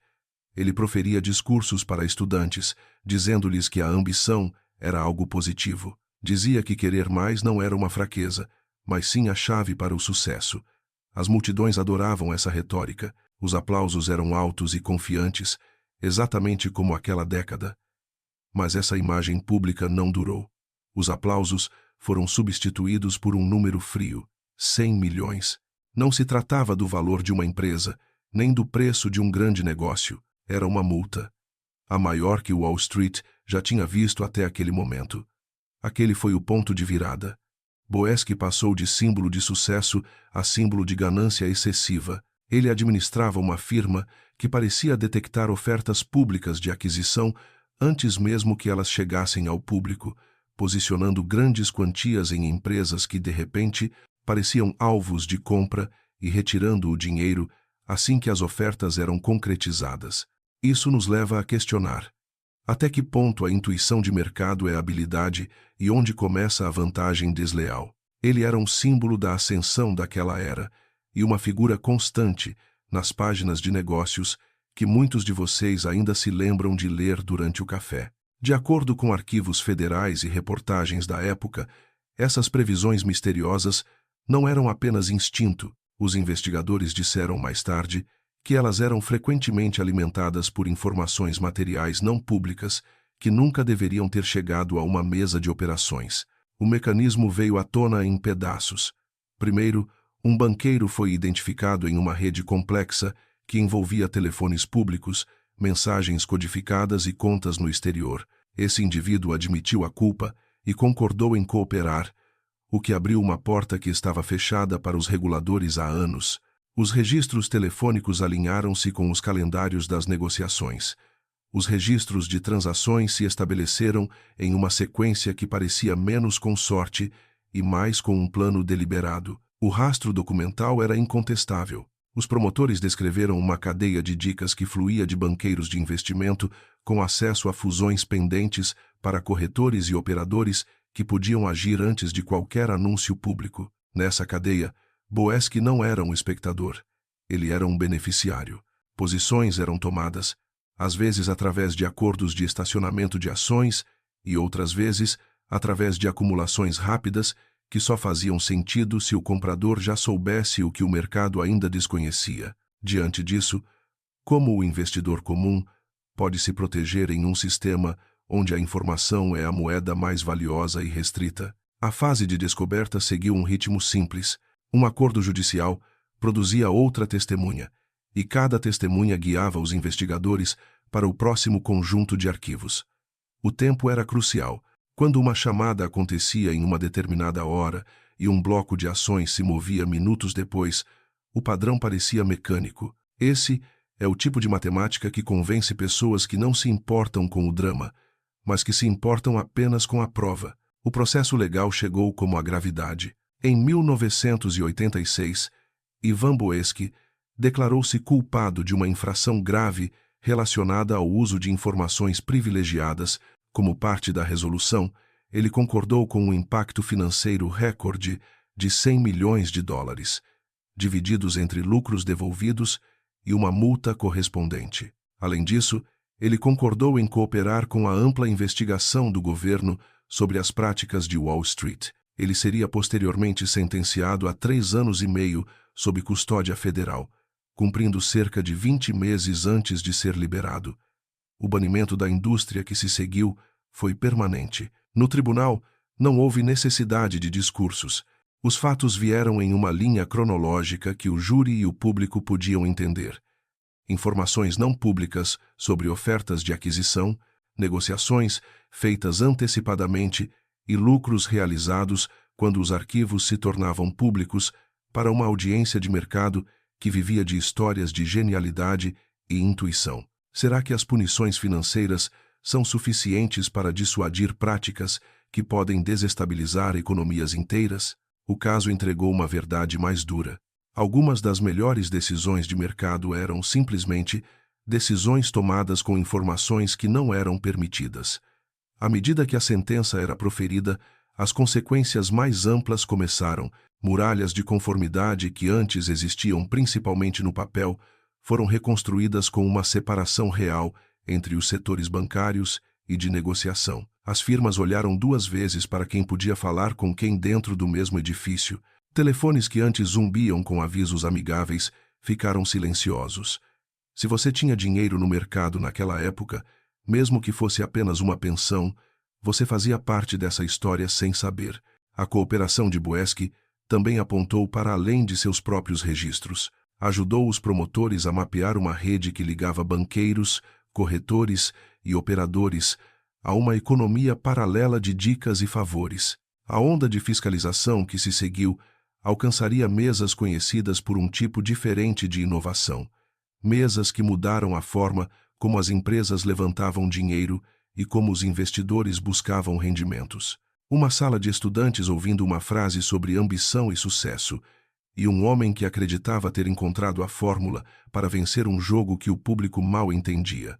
S1: Ele proferia discursos para estudantes, dizendo-lhes que a ambição era algo positivo. Dizia que querer mais não era uma fraqueza, mas sim a chave para o sucesso. As multidões adoravam essa retórica. Os aplausos eram altos e confiantes, exatamente como aquela década. Mas essa imagem pública não durou. Os aplausos foram substituídos por um número frio: 100 milhões. Não se tratava do valor de uma empresa, nem do preço de um grande negócio. Era uma multa. A maior que Wall Street já tinha visto até aquele momento. Aquele foi o ponto de virada. Boesky passou de símbolo de sucesso a símbolo de ganância excessiva. Ele administrava uma firma que parecia detectar ofertas públicas de aquisição antes mesmo que elas chegassem ao público, posicionando grandes quantias em empresas que, de repente, pareciam alvos de compra e retirando o dinheiro assim que as ofertas eram concretizadas. Isso nos leva a questionar: até que ponto a intuição de mercado é habilidade e onde começa a vantagem desleal? Ele era um símbolo da ascensão daquela era e uma figura constante nas páginas de negócios que muitos de vocês ainda se lembram de ler durante o café. De acordo com arquivos federais e reportagens da época, essas previsões misteriosas não eram apenas instinto. Os investigadores disseram mais tarde que elas eram frequentemente alimentadas por informações materiais não públicas que nunca deveriam ter chegado a uma mesa de operações. O mecanismo veio à tona em pedaços. Primeiro, um banqueiro foi identificado em uma rede complexa que envolvia telefones públicos, mensagens codificadas e contas no exterior. Esse indivíduo admitiu a culpa e concordou em cooperar, o que abriu uma porta que estava fechada para os reguladores há anos. Os registros telefônicos alinharam-se com os calendários das negociações. Os registros de transações se estabeleceram em uma sequência que parecia menos com sorte e mais com um plano deliberado. O rastro documental era incontestável. Os promotores descreveram uma cadeia de dicas que fluía de banqueiros de investimento com acesso a fusões pendentes para corretores e operadores que podiam agir antes de qualquer anúncio público. Nessa cadeia, Boesky não era um espectador. Ele era um beneficiário. Posições eram tomadas, às vezes através de acordos de estacionamento de ações e outras vezes através de acumulações rápidas que só faziam sentido se o comprador já soubesse o que o mercado ainda desconhecia. Diante disso, como o investidor comum pode se proteger em um sistema onde a informação é a moeda mais valiosa e restrita? A fase de descoberta seguiu um ritmo simples. Um acordo judicial produzia outra testemunha, e cada testemunha guiava os investigadores para o próximo conjunto de arquivos. O tempo era crucial. Quando uma chamada acontecia em uma determinada hora e um bloco de ações se movia minutos depois, o padrão parecia mecânico. Esse é o tipo de matemática que convence pessoas que não se importam com o drama, mas que se importam apenas com a prova. O processo legal chegou como a gravidade. Em 1986, Ivan Boesky declarou-se culpado de uma infração grave relacionada ao uso de informações privilegiadas. Como parte da resolução, ele concordou com um impacto financeiro recorde de 100 milhões de dólares, divididos entre lucros devolvidos e uma multa correspondente. Além disso, ele concordou em cooperar com a ampla investigação do governo sobre as práticas de Wall Street. Ele seria posteriormente sentenciado a 3 anos e meio sob custódia federal, cumprindo cerca de 20 meses antes de ser liberado. O banimento da indústria que se seguiu foi permanente. No tribunal, não houve necessidade de discursos. Os fatos vieram em uma linha cronológica que o júri e o público podiam entender. Informações não públicas sobre ofertas de aquisição, negociações feitas antecipadamente e lucros realizados quando os arquivos se tornavam públicos para uma audiência de mercado que vivia de histórias de genialidade e intuição. Será que as punições financeiras são suficientes para dissuadir práticas que podem desestabilizar economias inteiras? O caso entregou uma verdade mais dura. Algumas das melhores decisões de mercado eram simplesmente decisões tomadas com informações que não eram permitidas. À medida que a sentença era proferida, as consequências mais amplas começaram. Muralhas de conformidade que antes existiam principalmente no papel foram reconstruídas com uma separação real entre os setores bancários e de negociação. As firmas olharam 2 vezes para quem podia falar com quem dentro do mesmo edifício. Telefones que antes zumbiam com avisos amigáveis ficaram silenciosos. Se você tinha dinheiro no mercado naquela época, mesmo que fosse apenas uma pensão, você fazia parte dessa história sem saber. A cooperação de Boesky também apontou para além de seus próprios registros. Ajudou os promotores a mapear uma rede que ligava banqueiros, corretores e operadores a uma economia paralela de dicas e favores. A onda de fiscalização que se seguiu alcançaria mesas conhecidas por um tipo diferente de inovação. Mesas que mudaram a forma como as empresas levantavam dinheiro e como os investidores buscavam rendimentos. Uma sala de estudantes ouvindo uma frase sobre ambição e sucesso, e um homem que acreditava ter encontrado a fórmula para vencer um jogo que o público mal entendia.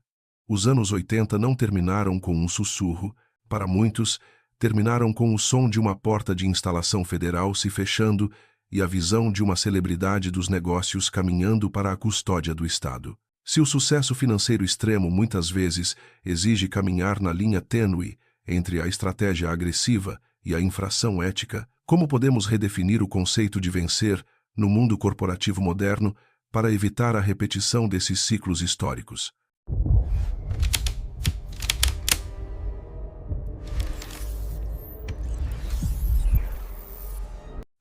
S1: Os anos 80 não terminaram com um sussurro. Para muitos, terminaram com o som de uma porta de instalação federal se fechando e a visão de uma celebridade dos negócios caminhando para a custódia do Estado. Se o sucesso financeiro extremo muitas vezes exige caminhar na linha tênue entre a estratégia agressiva e a infração ética, como podemos redefinir o conceito de vencer no mundo corporativo moderno para evitar a repetição desses ciclos históricos?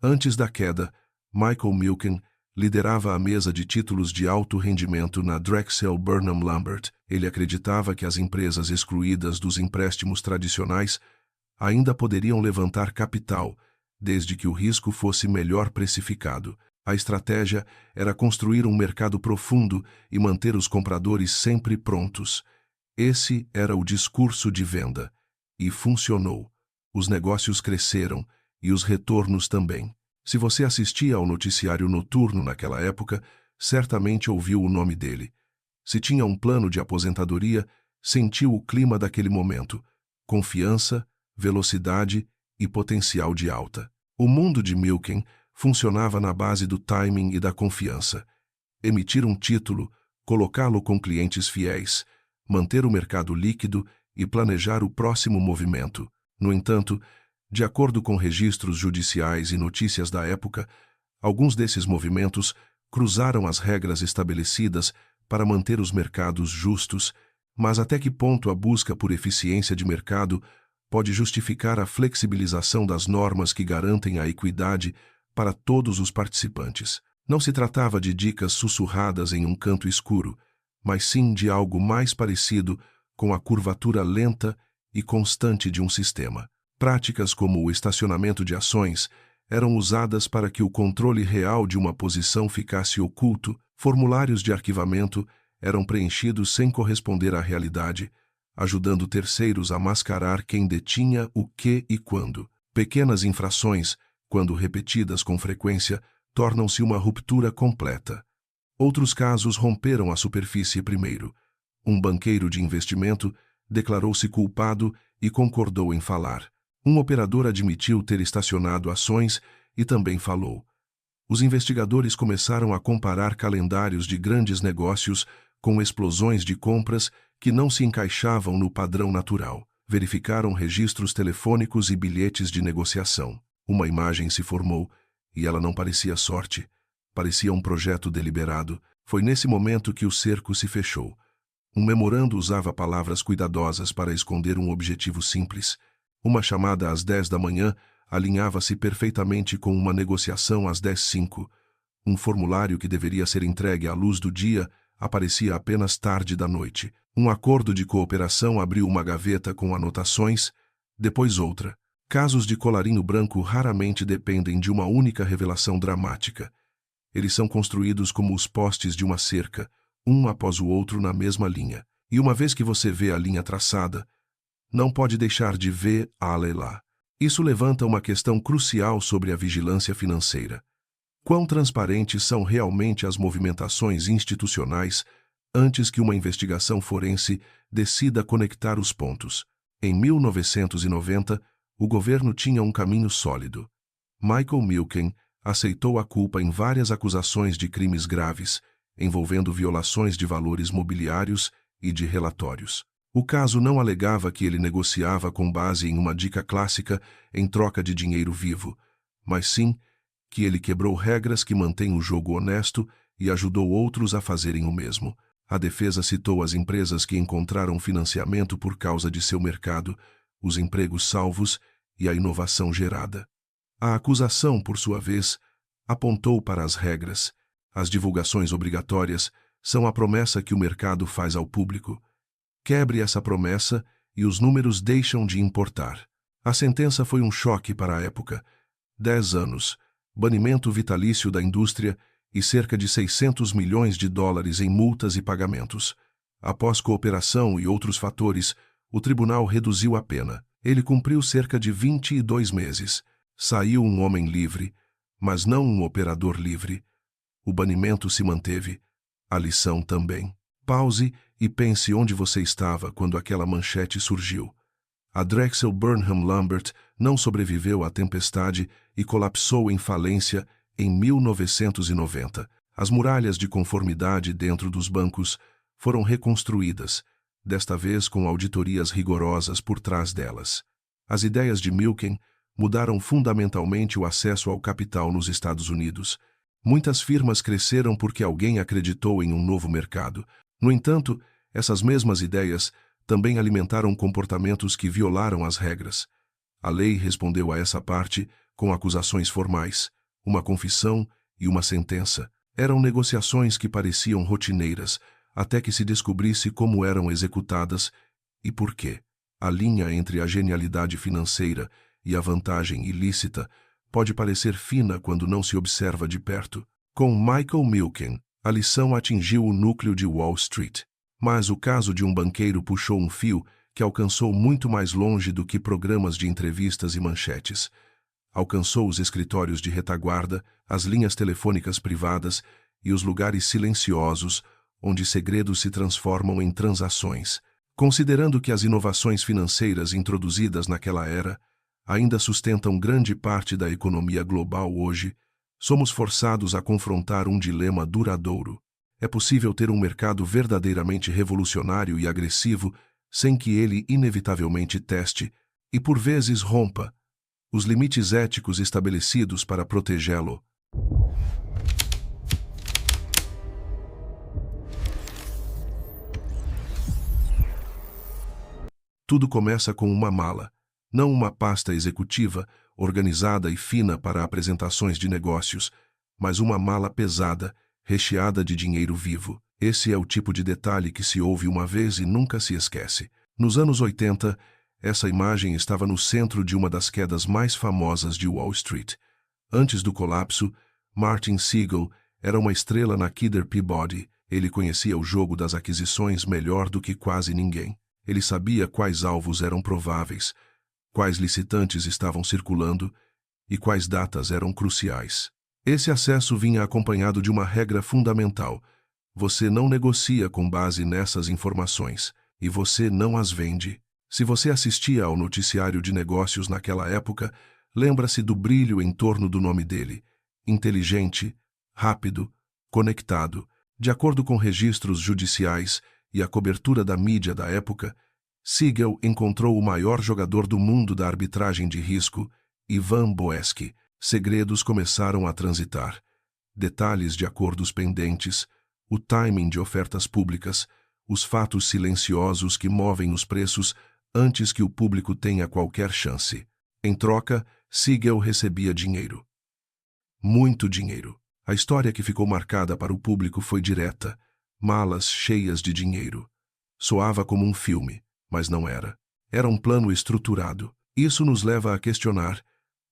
S1: Antes da queda, Michael Milken liderava a mesa de títulos de alto rendimento na Drexel Burnham Lambert. Ele acreditava que as empresas excluídas dos empréstimos tradicionais ainda poderiam levantar capital, desde que o risco fosse melhor precificado. A estratégia era construir um mercado profundo e manter os compradores sempre prontos. Esse era o discurso de venda. E funcionou. Os negócios cresceram e os retornos também. Se você assistia ao noticiário noturno naquela época, certamente ouviu o nome dele. Se tinha um plano de aposentadoria, sentiu o clima daquele momento: confiança, velocidade e potencial de alta. O mundo de Milken funcionava na base do timing e da confiança. Emitir um título, colocá-lo com clientes fiéis, manter o mercado líquido e planejar o próximo movimento. No entanto, de acordo com registros judiciais e notícias da época, alguns desses movimentos cruzaram as regras estabelecidas para manter os mercados justos, mas até que ponto a busca por eficiência de mercado pode justificar a flexibilização das normas que garantem a equidade para todos os participantes? Não se tratava de dicas sussurradas em um canto escuro, mas sim de algo mais parecido com a curvatura lenta e constante de um sistema. Práticas como o estacionamento de ações eram usadas para que o controle real de uma posição ficasse oculto. Formulários de arquivamento eram preenchidos sem corresponder à realidade, ajudando terceiros a mascarar quem detinha o que e quando. Pequenas infrações, quando repetidas com frequência, tornam-se uma ruptura completa. Outros casos romperam a superfície primeiro. Um banqueiro de investimento declarou-se culpado e concordou em falar. Um operador admitiu ter estacionado ações e também falou. Os investigadores começaram a comparar calendários de grandes negócios com explosões de compras que não se encaixavam no padrão natural. Verificaram registros telefônicos e bilhetes de negociação. Uma imagem se formou e ela não parecia sorte. Parecia um projeto deliberado. Foi nesse momento que o cerco se fechou. Um memorando usava palavras cuidadosas para esconder um objetivo simples. Uma chamada às 10 da manhã alinhava-se perfeitamente com uma negociação às 10h05. Um formulário que deveria ser entregue à luz do dia aparecia apenas tarde da noite. Um acordo de cooperação abriu uma gaveta com anotações, depois outra. Casos de colarinho branco raramente dependem de uma única revelação dramática. Eles são construídos como os postes de uma cerca, um após o outro na mesma linha. E uma vez que você vê a linha traçada, não pode deixar de ver lá. Isso levanta uma questão crucial sobre a vigilância financeira. Quão transparentes são realmente as movimentações institucionais antes que uma investigação forense decida conectar os pontos? Em 1990, o governo tinha um caminho sólido. Michael Milken aceitou a culpa em várias acusações de crimes graves, envolvendo violações de valores mobiliários e de relatórios. O caso não alegava que ele negociava com base em uma dica clássica em troca de dinheiro vivo, mas sim que ele quebrou regras que mantêm o jogo honesto e ajudou outros a fazerem o mesmo. A defesa citou as empresas que encontraram financiamento por causa de seu mercado, os empregos salvos e a inovação gerada. A acusação, por sua vez, apontou para as regras. As divulgações obrigatórias são a promessa que o mercado faz ao público. Quebre essa promessa e os números deixam de importar. A sentença foi um choque para a época. 10 anos, banimento vitalício da indústria e cerca de 600 milhões de dólares em multas e pagamentos. Após cooperação e outros fatores, o tribunal reduziu a pena. Ele cumpriu cerca de 22 meses. Saiu um homem livre, mas não um operador livre. O banimento se manteve. A lição também. Pause e pense onde você estava quando aquela manchete surgiu. A Drexel Burnham Lambert não sobreviveu à tempestade e colapsou em falência em 1990. As muralhas de conformidade dentro dos bancos foram reconstruídas, desta vez com auditorias rigorosas por trás delas. As ideias de Milken mudaram fundamentalmente o acesso ao capital nos Estados Unidos. Muitas firmas cresceram porque alguém acreditou em um novo mercado. No entanto, essas mesmas ideias também alimentaram comportamentos que violaram as regras. A lei respondeu a essa parte com acusações formais, uma confissão e uma sentença. Eram negociações que pareciam rotineiras, até que se descobrisse como eram executadas e por quê. A linha entre a genialidade financeira e a vantagem ilícita pode parecer fina quando não se observa de perto. Com Michael Milken, a lição atingiu o núcleo de Wall Street. Mas o caso de um banqueiro puxou um fio que alcançou muito mais longe do que programas de entrevistas e manchetes. Alcançou os escritórios de retaguarda, as linhas telefônicas privadas e os lugares silenciosos onde segredos se transformam em transações. Considerando que as inovações financeiras introduzidas naquela era ainda sustentam grande parte da economia global hoje, somos forçados a confrontar um dilema duradouro. É possível ter um mercado verdadeiramente revolucionário e agressivo sem que ele inevitavelmente teste e, por vezes, rompa os limites éticos estabelecidos para protegê-lo. Tudo começa com uma mala, não uma pasta executiva, organizada e fina para apresentações de negócios, mas uma mala pesada, recheada de dinheiro vivo. Esse é o tipo de detalhe que se ouve uma vez e nunca se esquece. Nos anos 80, essa imagem estava no centro de uma das quedas mais famosas de Wall Street. Antes do colapso, Martin Siegel era uma estrela na Kidder Peabody. Ele conhecia o jogo das aquisições melhor do que quase ninguém. Ele sabia quais alvos eram prováveis, quais licitantes estavam circulando e quais datas eram cruciais. Esse acesso vinha acompanhado de uma regra fundamental: você não negocia com base nessas informações, e você não as vende. Se você assistia ao noticiário de negócios naquela época, lembra-se do brilho em torno do nome dele: inteligente, rápido, conectado. De acordo com registros judiciais e a cobertura da mídia da época, Siegel encontrou o maior jogador do mundo da arbitragem de risco, Ivan Boesky. Segredos começaram a transitar. Detalhes de acordos pendentes, o timing de ofertas públicas, os fatos silenciosos que movem os preços antes que o público tenha qualquer chance. Em troca, Siegel recebia dinheiro. Muito dinheiro. A história que ficou marcada para o público foi direta: malas cheias de dinheiro. Soava como um filme, mas não era. Era um plano estruturado. Isso nos leva a questionar: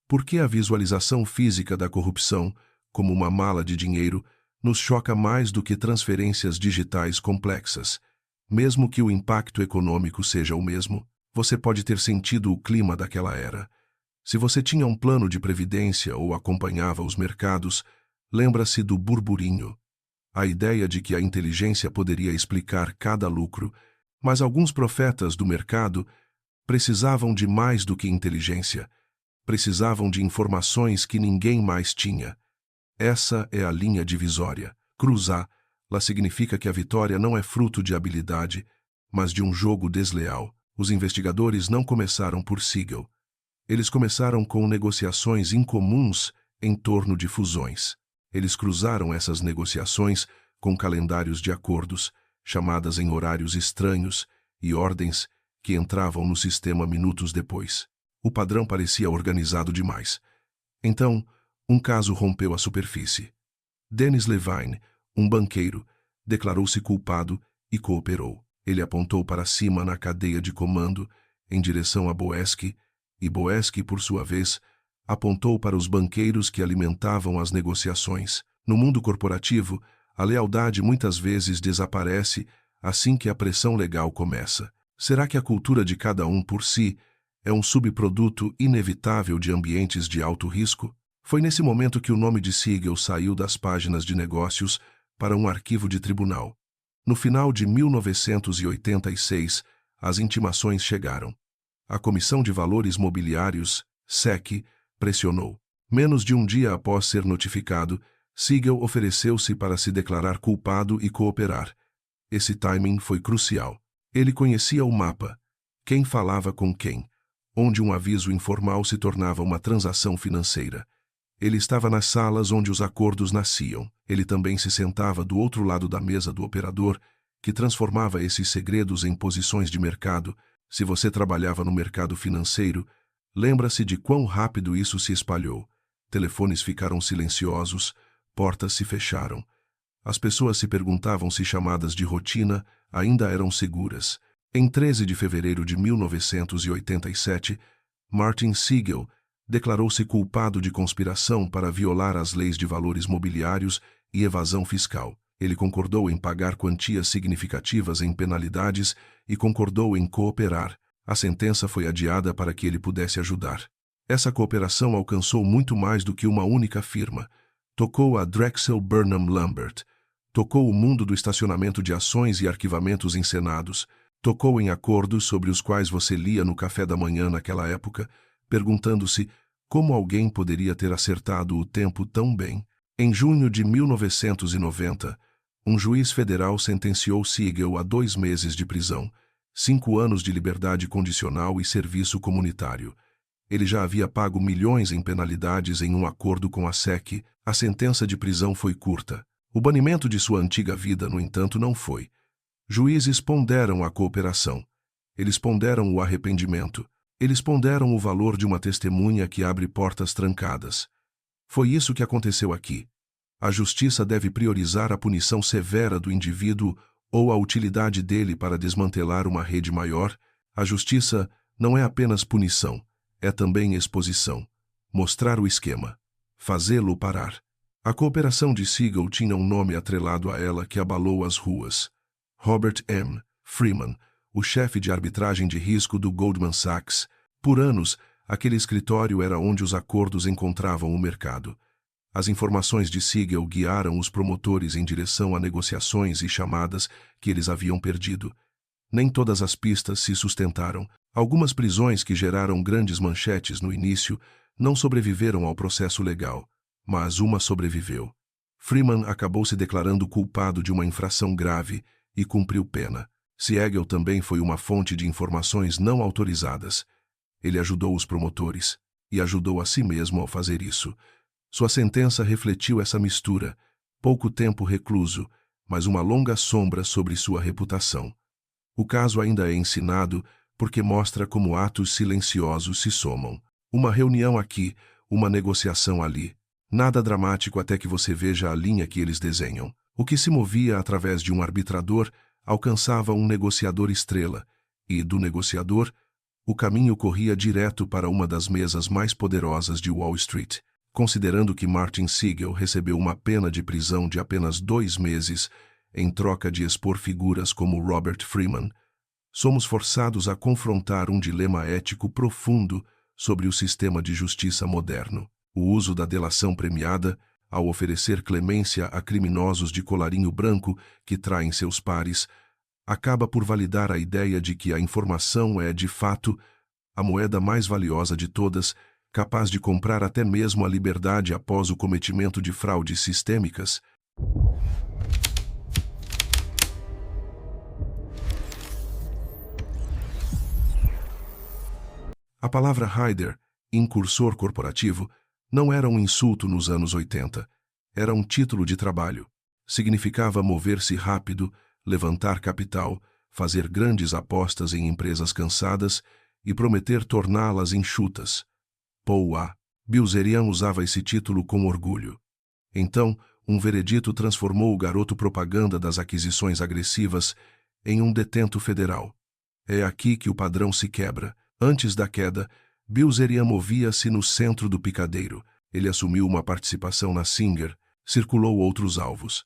S1: por que a visualização física da corrupção, como uma mala de dinheiro, nos choca mais do que transferências digitais complexas? Mesmo que o impacto econômico seja o mesmo, você pode ter sentido o clima daquela era. Se você tinha um plano de previdência ou acompanhava os mercados, lembra-se do burburinho. A ideia de que a inteligência poderia explicar cada lucro, mas alguns profetas do mercado precisavam de mais do que inteligência. Precisavam de informações que ninguém mais tinha. Essa é a linha divisória. Cruzá-la significa que a vitória não é fruto de habilidade, mas de um jogo desleal. Os investigadores não começaram por Siegel. Eles começaram com negociações incomuns em torno de fusões. Eles cruzaram essas negociações com calendários de acordos, chamadas em horários estranhos, e ordens que entravam no sistema minutos depois. O padrão parecia organizado demais. Então, um caso rompeu a superfície. Dennis Levine, um banqueiro, declarou-se culpado e cooperou. Ele apontou para cima na cadeia de comando, em direção a Boesky, e Boesky, por sua vez, apontou para os banqueiros que alimentavam as negociações. No mundo corporativo, a lealdade muitas vezes desaparece assim que a pressão legal começa. Será que a cultura de cada um por si é um subproduto inevitável de ambientes de alto risco? Foi nesse momento que o nome de Siegel saiu das páginas de negócios para um arquivo de tribunal. No final de 1986, as intimações chegaram. A Comissão de Valores Mobiliários, SEC, pressionou. Menos de um dia após ser notificado, Siegel ofereceu-se para se declarar culpado e cooperar. Esse timing foi crucial. Ele conhecia o mapa, quem falava com quem, onde um aviso informal se tornava uma transação financeira. Ele estava nas salas onde os acordos nasciam. Ele também se sentava do outro lado da mesa do operador, que transformava esses segredos em posições de mercado. Se você trabalhava no mercado financeiro, lembra-se de quão rápido isso se espalhou. Telefones ficaram silenciosos, portas se fecharam. As pessoas se perguntavam se chamadas de rotina ainda eram seguras. Em 13 de fevereiro de 1987, Martin Siegel declarou-se culpado de conspiração para violar as leis de valores mobiliários e evasão fiscal. Ele concordou em pagar quantias significativas em penalidades e concordou em cooperar. A sentença foi adiada para que ele pudesse ajudar. Essa cooperação alcançou muito mais do que uma única firma. Tocou a Drexel Burnham Lambert. Tocou o mundo do estacionamento de ações e arquivamentos encenados. Tocou em acordos sobre os quais você lia no café da manhã naquela época, perguntando-se como alguém poderia ter acertado o tempo tão bem. Em junho de 1990, um juiz federal sentenciou Siegel a 2 meses de prisão, 5 anos de liberdade condicional e serviço comunitário. Ele já havia pago milhões em penalidades em um acordo com a SEC. A sentença de prisão foi curta. O banimento de sua antiga vida, no entanto, não foi. Juízes ponderam a cooperação. Eles ponderam o arrependimento. Eles ponderam o valor de uma testemunha que abre portas trancadas. Foi isso que aconteceu aqui. A justiça deve priorizar a punição severa do indivíduo ou a utilidade dele para desmantelar uma rede maior. A justiça não é apenas punição, é também exposição. Mostrar o esquema. Fazê-lo parar. A cooperação de Siegel tinha um nome atrelado a ela que abalou as ruas. Robert M. Freeman, o chefe de arbitragem de risco do Goldman Sachs. Por anos, aquele escritório era onde os acordos encontravam o mercado. As informações de Siegel guiaram os promotores em direção a negociações e chamadas que eles haviam perdido. Nem todas as pistas se sustentaram. Algumas prisões que geraram grandes manchetes no início não sobreviveram ao processo legal, mas uma sobreviveu. Freeman acabou se declarando culpado de uma infração grave e cumpriu pena. Siegel também foi uma fonte de informações não autorizadas. Ele ajudou os promotores e ajudou a si mesmo ao fazer isso. Sua sentença refletiu essa mistura, pouco tempo recluso, mas uma longa sombra sobre sua reputação. O caso ainda é ensinado porque mostra como atos silenciosos se somam. Uma reunião aqui, uma negociação ali. Nada dramático até que você veja a linha que eles desenham. O que se movia através de um arbitrador alcançava um negociador estrela, e, do negociador, o caminho corria direto para uma das mesas mais poderosas de Wall Street. Considerando que Martin Siegel recebeu uma pena de prisão de apenas 2 meses em troca de expor figuras como Robert Freeman, somos forçados a confrontar um dilema ético profundo sobre o sistema de justiça moderno. O uso da delação premiada, ao oferecer clemência a criminosos de colarinho branco que traem seus pares, acaba por validar a ideia de que a informação é, de fato, a moeda mais valiosa de todas, capaz de comprar até mesmo a liberdade após o cometimento de fraudes sistêmicas. A palavra Rider, incursor corporativo, não era um insulto nos anos 80. Era um título de trabalho. Significava mover-se rápido, levantar capital, fazer grandes apostas em empresas cansadas e prometer torná-las enxutas. Paul A. Bilzerian usava esse título com orgulho. Então, um veredito transformou o garoto propaganda das aquisições agressivas em um detento federal. É aqui que o padrão se quebra. Antes da queda, Bilzerian movia-se no centro do picadeiro. Ele assumiu uma participação na Singer, circulou outros alvos.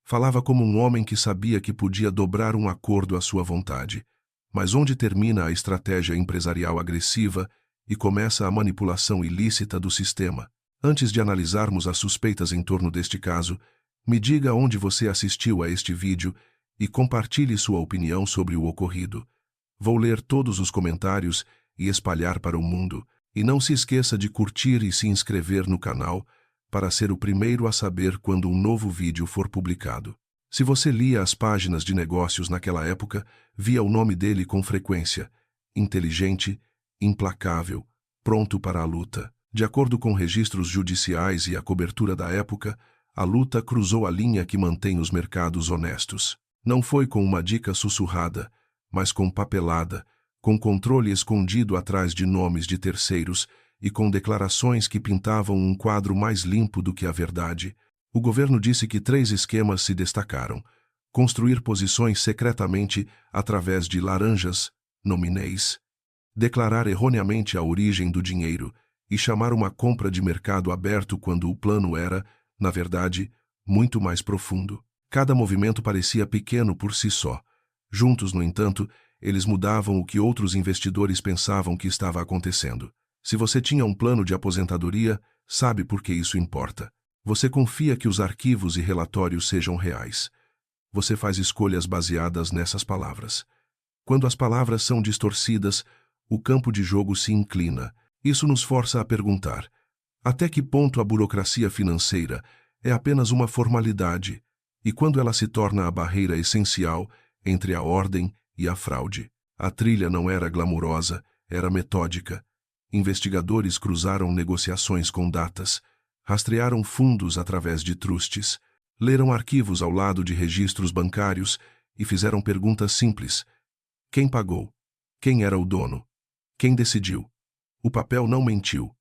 S1: Falava como um homem que sabia que podia dobrar um acordo à sua vontade. Mas onde termina a estratégia empresarial agressiva e começa a manipulação ilícita do sistema? Antes de analisarmos as suspeitas em torno deste caso, me diga onde você assistiu a este vídeo e compartilhe sua opinião sobre o ocorrido. Vou ler todos os comentários e espalhar para o mundo. E não se esqueça de curtir e se inscrever no canal para ser o primeiro a saber quando um novo vídeo for publicado. Se você lia as páginas de negócios naquela época, via o nome dele com frequência. Inteligente, implacável, pronto para a luta. De acordo com registros judiciais e a cobertura da época, a luta cruzou a linha que mantém os mercados honestos. Não foi com uma dica sussurrada, mas com papelada, com controle escondido atrás de nomes de terceiros e com declarações que pintavam um quadro mais limpo do que a verdade. O governo disse que 3 esquemas se destacaram: construir posições secretamente através de laranjas, nominees, declarar erroneamente a origem do dinheiro e chamar uma compra de mercado aberto quando o plano era, na verdade, muito mais profundo. Cada movimento parecia pequeno por si só. Juntos, no entanto, eles mudavam o que outros investidores pensavam que estava acontecendo. Se você tinha um plano de aposentadoria, sabe por que isso importa. Você confia que os arquivos e relatórios sejam reais. Você faz escolhas baseadas nessas palavras. Quando as palavras são distorcidas, o campo de jogo se inclina. Isso nos força a perguntar: até que ponto a burocracia financeira é apenas uma formalidade, e quando ela se torna a barreira essencial entre a ordem e a fraude? A trilha não era glamurosa, era metódica. Investigadores cruzaram negociações com datas, rastrearam fundos através de trustes, leram arquivos ao lado de registros bancários e fizeram perguntas simples: quem pagou? Quem era o dono? Quem decidiu? O papel não mentiu.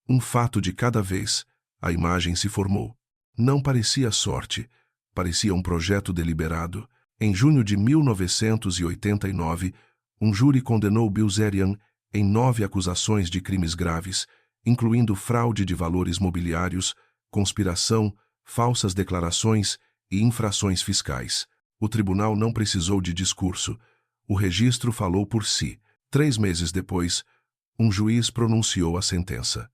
S1: Um fato de cada vez, a imagem se formou. Não parecia sorte, parecia um projeto deliberado. Em junho de 1989, um júri condenou Bilzerian em 9 acusações de crimes graves, incluindo fraude de valores mobiliários, conspiração, falsas declarações e infrações fiscais. O tribunal não precisou de discurso. O registro falou por si. 3 meses depois, um juiz pronunciou a sentença.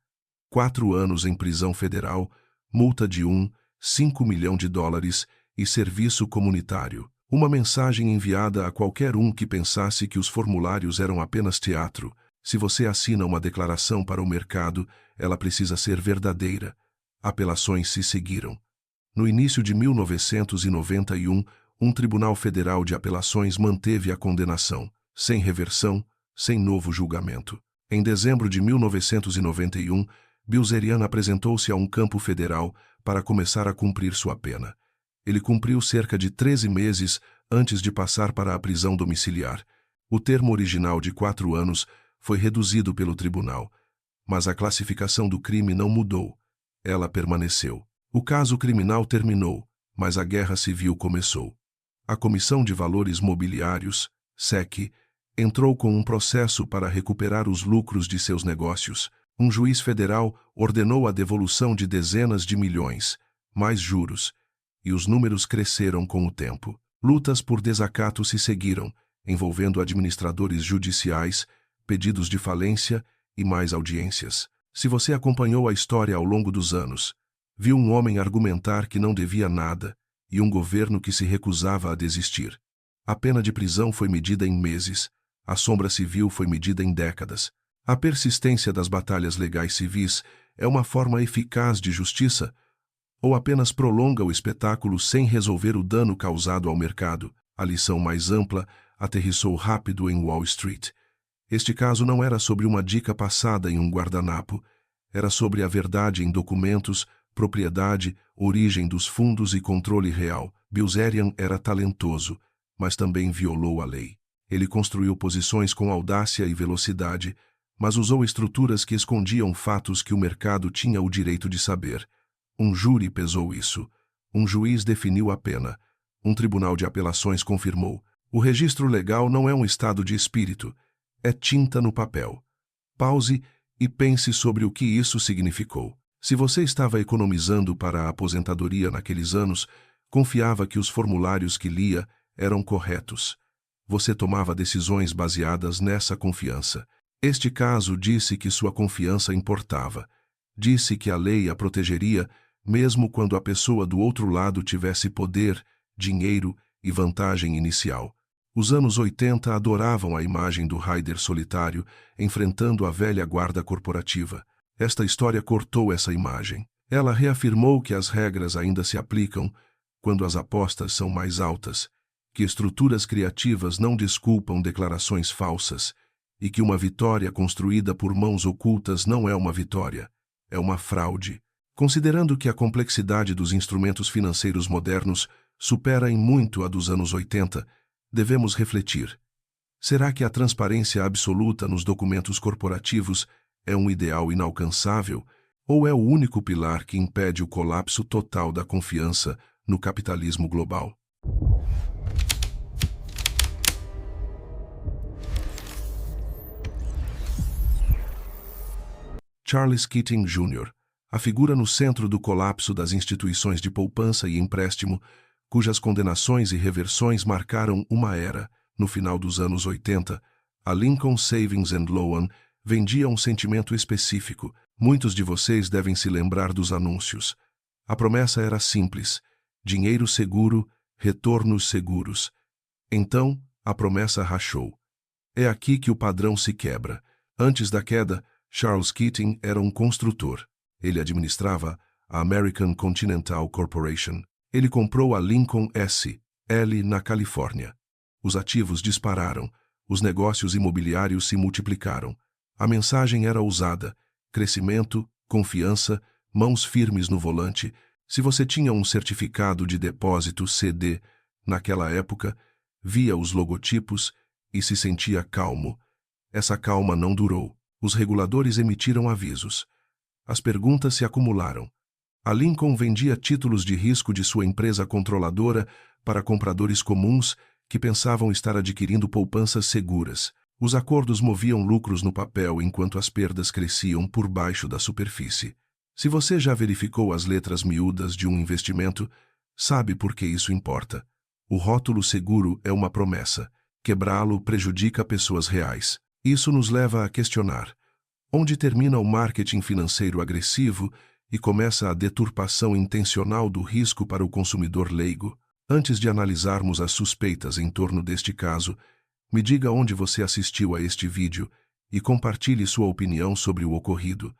S1: 4 anos em prisão federal, multa de $5 milhões e serviço comunitário. Uma mensagem enviada a qualquer um que pensasse que os formulários eram apenas teatro. Se você assina uma declaração para o mercado, ela precisa ser verdadeira. Apelações se seguiram. No início de 1991, um tribunal federal de apelações manteve a condenação, sem reversão, sem novo julgamento. Em dezembro de 1991, Bilzerian apresentou-se a um campo federal para começar a cumprir sua pena. Ele cumpriu cerca de 13 meses antes de passar para a prisão domiciliar. O termo original de 4 anos foi reduzido pelo tribunal, mas a classificação do crime não mudou. Ela permaneceu. O caso criminal terminou, mas a guerra civil começou. A Comissão de Valores Mobiliários, SEC, entrou com um processo para recuperar os lucros de seus negócios. Um juiz federal ordenou a devolução de dezenas de milhões, mais juros, e os números cresceram com o tempo. Lutas por desacato se seguiram, envolvendo administradores judiciais, pedidos de falência e mais audiências. Se você acompanhou a história ao longo dos anos, viu um homem argumentar que não devia nada e um governo que se recusava a desistir. A pena de prisão foi medida em meses, a sombra civil foi medida em décadas. A persistência das batalhas legais civis é uma forma eficaz de justiça ou apenas prolonga o espetáculo sem resolver o dano causado ao mercado? A lição mais ampla aterrissou rápido em Wall Street. Este caso não era sobre uma dica passada em um guardanapo, era sobre a verdade em documentos, propriedade, origem dos fundos e controle real. Bilzerian era talentoso, mas também violou a lei. Ele construiu posições com audácia e velocidade, mas usou estruturas que escondiam fatos que o mercado tinha o direito de saber. Um júri pesou isso. Um juiz definiu a pena. Um tribunal de apelações confirmou. O registro legal não é um estado de espírito, é tinta no papel. Pause e pense sobre o que isso significou. Se você estava economizando para a aposentadoria naqueles anos, confiava que os formulários que lia eram corretos. Você tomava decisões baseadas nessa confiança. Este caso disse que sua confiança importava. Disse que a lei a protegeria, mesmo quando a pessoa do outro lado tivesse poder, dinheiro e vantagem inicial. Os anos 80 adoravam a imagem do Raider solitário enfrentando a velha guarda corporativa. Esta história cortou essa imagem. Ela reafirmou que as regras ainda se aplicam quando as apostas são mais altas, que estruturas criativas não desculpam declarações falsas e que uma vitória construída por mãos ocultas não é uma vitória, é uma fraude. Considerando que a complexidade dos instrumentos financeiros modernos supera em muito a dos anos 80, devemos refletir. Será que a transparência absoluta nos documentos corporativos é um ideal inalcançável ou é o único pilar que impede o colapso total da confiança no capitalismo global? Charles Keating Jr., a figura no centro do colapso das instituições de poupança e empréstimo, cujas condenações e reversões marcaram uma era. No final dos anos 80, a Lincoln Savings and Loan vendia um sentimento específico. Muitos de vocês devem se lembrar dos anúncios. A promessa era simples: dinheiro seguro, retornos seguros. Então, a promessa rachou. É aqui que o padrão se quebra. Antes da queda, Charles Keating era um construtor. Ele administrava a American Continental Corporation. Ele comprou a Lincoln S.L. na Califórnia. Os ativos dispararam, os negócios imobiliários se multiplicaram. A mensagem era ousada: crescimento, confiança, mãos firmes no volante. Se você tinha um certificado de depósito CD, naquela época, via os logotipos e se sentia calmo. Essa calma não durou. Os reguladores emitiram avisos. As perguntas se acumularam. A Lincoln vendia títulos de risco de sua empresa controladora para compradores comuns que pensavam estar adquirindo poupanças seguras. Os acordos moviam lucros no papel enquanto as perdas cresciam por baixo da superfície. Se você já verificou as letras miúdas de um investimento, sabe por que isso importa. O rótulo seguro é uma promessa. Quebrá-lo prejudica pessoas reais. Isso nos leva a questionar: onde termina o marketing financeiro agressivo e começa a deturpação intencional do risco para o consumidor leigo? Antes de analisarmos as suspeitas em torno deste caso, me diga onde você assistiu a este vídeo e compartilhe sua opinião sobre o ocorrido.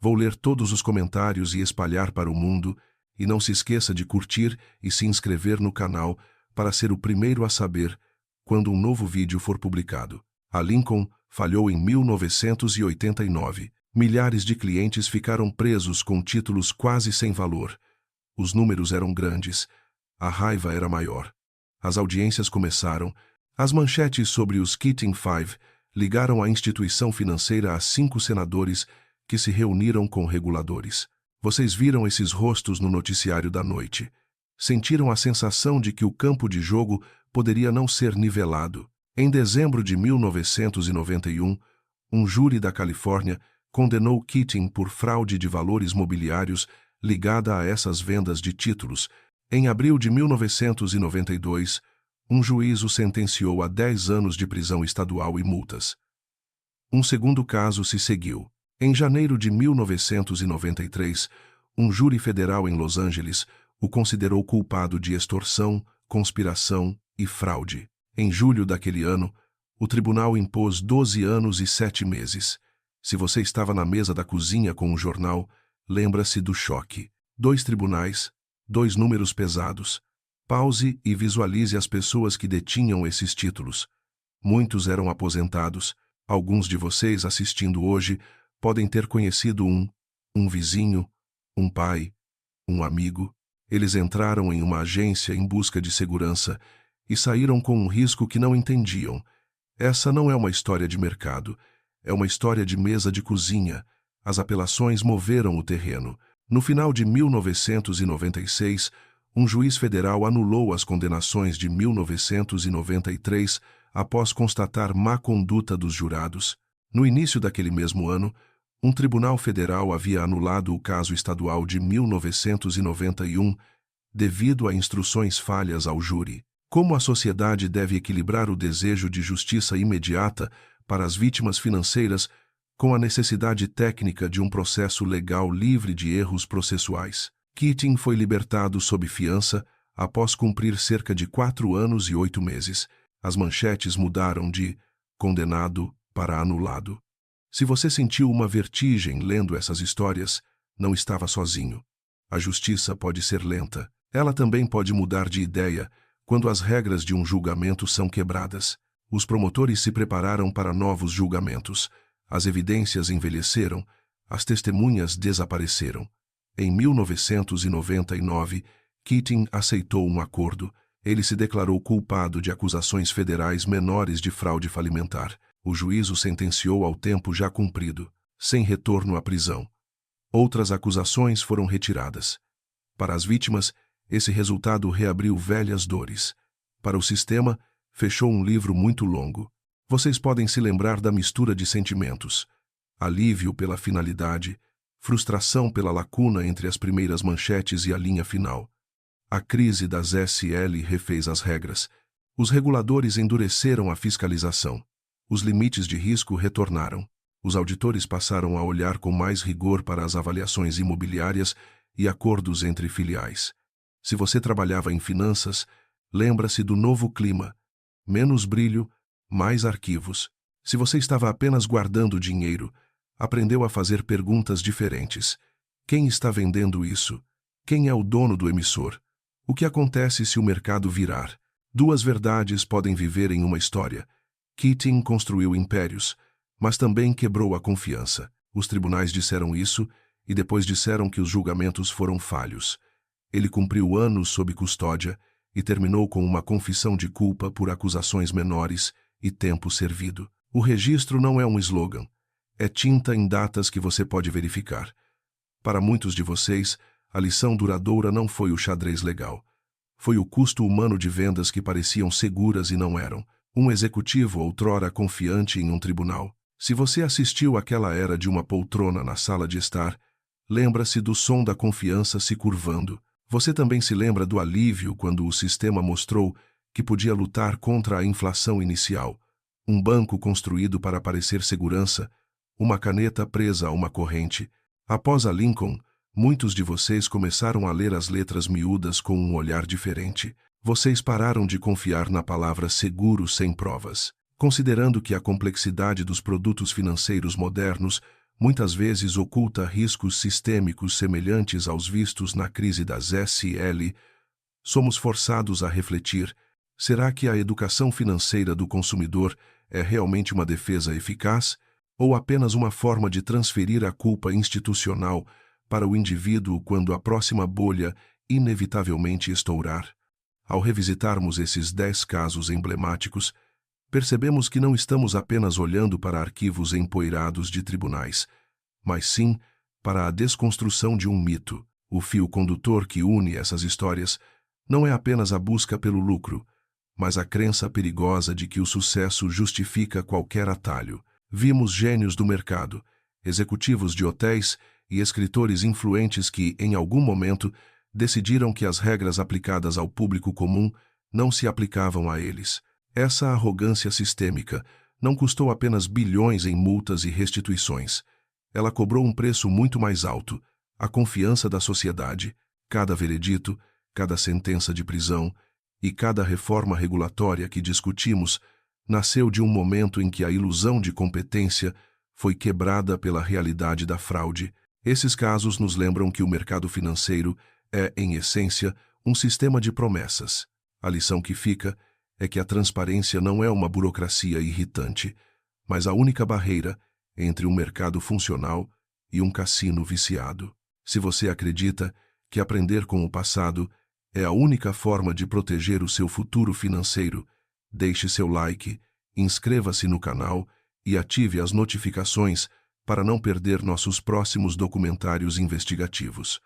S1: Vou ler todos os comentários e espalhar para o mundo, e não se esqueça de curtir e se inscrever no canal para ser o primeiro a saber quando um novo vídeo for publicado. A Lincoln falhou em 1989. Milhares de clientes ficaram presos com títulos quase sem valor. Os números eram grandes. A raiva era maior. As audiências começaram. As manchetes sobre os Keating Five ligaram a instituição financeira a 5 senadores que se reuniram com reguladores. Vocês viram esses rostos no noticiário da noite. Sentiram a sensação de que o campo de jogo poderia não ser nivelado. Em dezembro de 1991, um júri da Califórnia condenou Keating por fraude de valores mobiliários ligada a essas vendas de títulos. Em abril de 1992, um juiz o sentenciou a 10 anos de prisão estadual e multas. Um segundo caso se seguiu. Em janeiro de 1993, um júri federal em Los Angeles o considerou culpado de extorsão, conspiração e fraude. Em julho daquele ano, o tribunal impôs 12 anos e 7 meses. Se você estava na mesa da cozinha com um jornal, lembra-se do choque. 2 tribunais, 2 números pesados. Pause e visualize as pessoas que detinham esses títulos. Muitos eram aposentados. Alguns de vocês assistindo hoje podem ter conhecido um vizinho, um pai, um amigo. Eles entraram em uma agência em busca de segurança e saíram com um risco que não entendiam. Essa não é uma história de mercado, é uma história de mesa de cozinha. As apelações moveram o terreno. No final de 1996, um juiz federal anulou as condenações de 1993 após constatar má conduta dos jurados. No início daquele mesmo ano, um tribunal federal havia anulado o caso estadual de 1991 devido a instruções falhas ao júri. Como a sociedade deve equilibrar o desejo de justiça imediata para as vítimas financeiras com a necessidade técnica de um processo legal livre de erros processuais? Keating foi libertado sob fiança após cumprir cerca de 4 anos e 8 meses. As manchetes mudaram de condenado para anulado. Se você sentiu uma vertigem lendo essas histórias, não estava sozinho. A justiça pode ser lenta, Ela também pode mudar de ideia quando as regras de um julgamento são quebradas. Os promotores se prepararam para novos julgamentos. As evidências envelheceram, as testemunhas desapareceram. Em 1999, Keating aceitou um acordo. Ele se declarou culpado de acusações federais menores de fraude falimentar. O juízo sentenciou ao tempo já cumprido, sem retorno à prisão. Outras acusações foram retiradas. Para as vítimas, esse resultado reabriu velhas dores. Para o sistema, fechou um livro muito longo. Vocês podem se lembrar da mistura de sentimentos: alívio pela finalidade, frustração pela lacuna entre as primeiras manchetes e a linha final. A crise das SL refez as regras. Os reguladores endureceram a fiscalização. Os limites de risco retornaram. Os auditores passaram a olhar com mais rigor para as avaliações imobiliárias e acordos entre filiais. Se você trabalhava em finanças, lembra-se do novo clima: menos brilho, mais arquivos. Se você estava apenas guardando dinheiro, aprendeu a fazer perguntas diferentes. Quem está vendendo isso? Quem é o dono do emissor? O que acontece se o mercado virar? Duas verdades podem viver em uma história. Keating construiu impérios, mas também quebrou a confiança. Os tribunais disseram isso e depois disseram que os julgamentos foram falhos. Ele cumpriu anos sob custódia e terminou com uma confissão de culpa por acusações menores e tempo servido. O registro não é um slogan. É tinta em datas que você pode verificar. Para muitos de vocês, a lição duradoura não foi o xadrez legal. Foi o custo humano de vendas que pareciam seguras e não eram. Um executivo outrora confiante em um tribunal. Se você assistiu àquela era de uma poltrona na sala de estar, lembra-se do som da confiança se curvando. Você também se lembra do alívio quando o sistema mostrou que podia lutar contra a inflação inicial. Um banco construído para parecer segurança, uma caneta presa a uma corrente. Após a Lincoln, muitos de vocês começaram a ler as letras miúdas com um olhar diferente. Vocês pararam de confiar na palavra seguro sem provas. Considerando que a complexidade dos produtos financeiros modernos muitas vezes oculta riscos sistêmicos semelhantes aos vistos na crise das SL, somos forçados a refletir: será que a educação financeira do consumidor é realmente uma defesa eficaz ou apenas uma forma de transferir a culpa institucional para o indivíduo quando a próxima bolha inevitavelmente estourar? Ao revisitarmos esses 10 casos emblemáticos, percebemos que não estamos apenas olhando para arquivos empoeirados de tribunais, mas sim para a desconstrução de um mito. O fio condutor que une essas histórias não é apenas a busca pelo lucro, mas a crença perigosa de que o sucesso justifica qualquer atalho. Vimos gênios do mercado, executivos de hotéis e escritores influentes que, em algum momento, decidiram que as regras aplicadas ao público comum não se aplicavam a eles. Essa arrogância sistêmica não custou apenas bilhões em multas e restituições. Ela cobrou um preço muito mais alto: a confiança da sociedade. Cada veredito, cada sentença de prisão e cada reforma regulatória que discutimos nasceu de um momento em que a ilusão de competência foi quebrada pela realidade da fraude. Esses casos nos lembram que o mercado financeiro é, em essência, um sistema de promessas. A lição que fica é que a transparência não é uma burocracia irritante, mas a única barreira entre um mercado funcional e um cassino viciado. Se você acredita que aprender com o passado é a única forma de proteger o seu futuro financeiro, deixe seu like, inscreva-se no canal e ative as notificações para não perder nossos próximos documentários investigativos.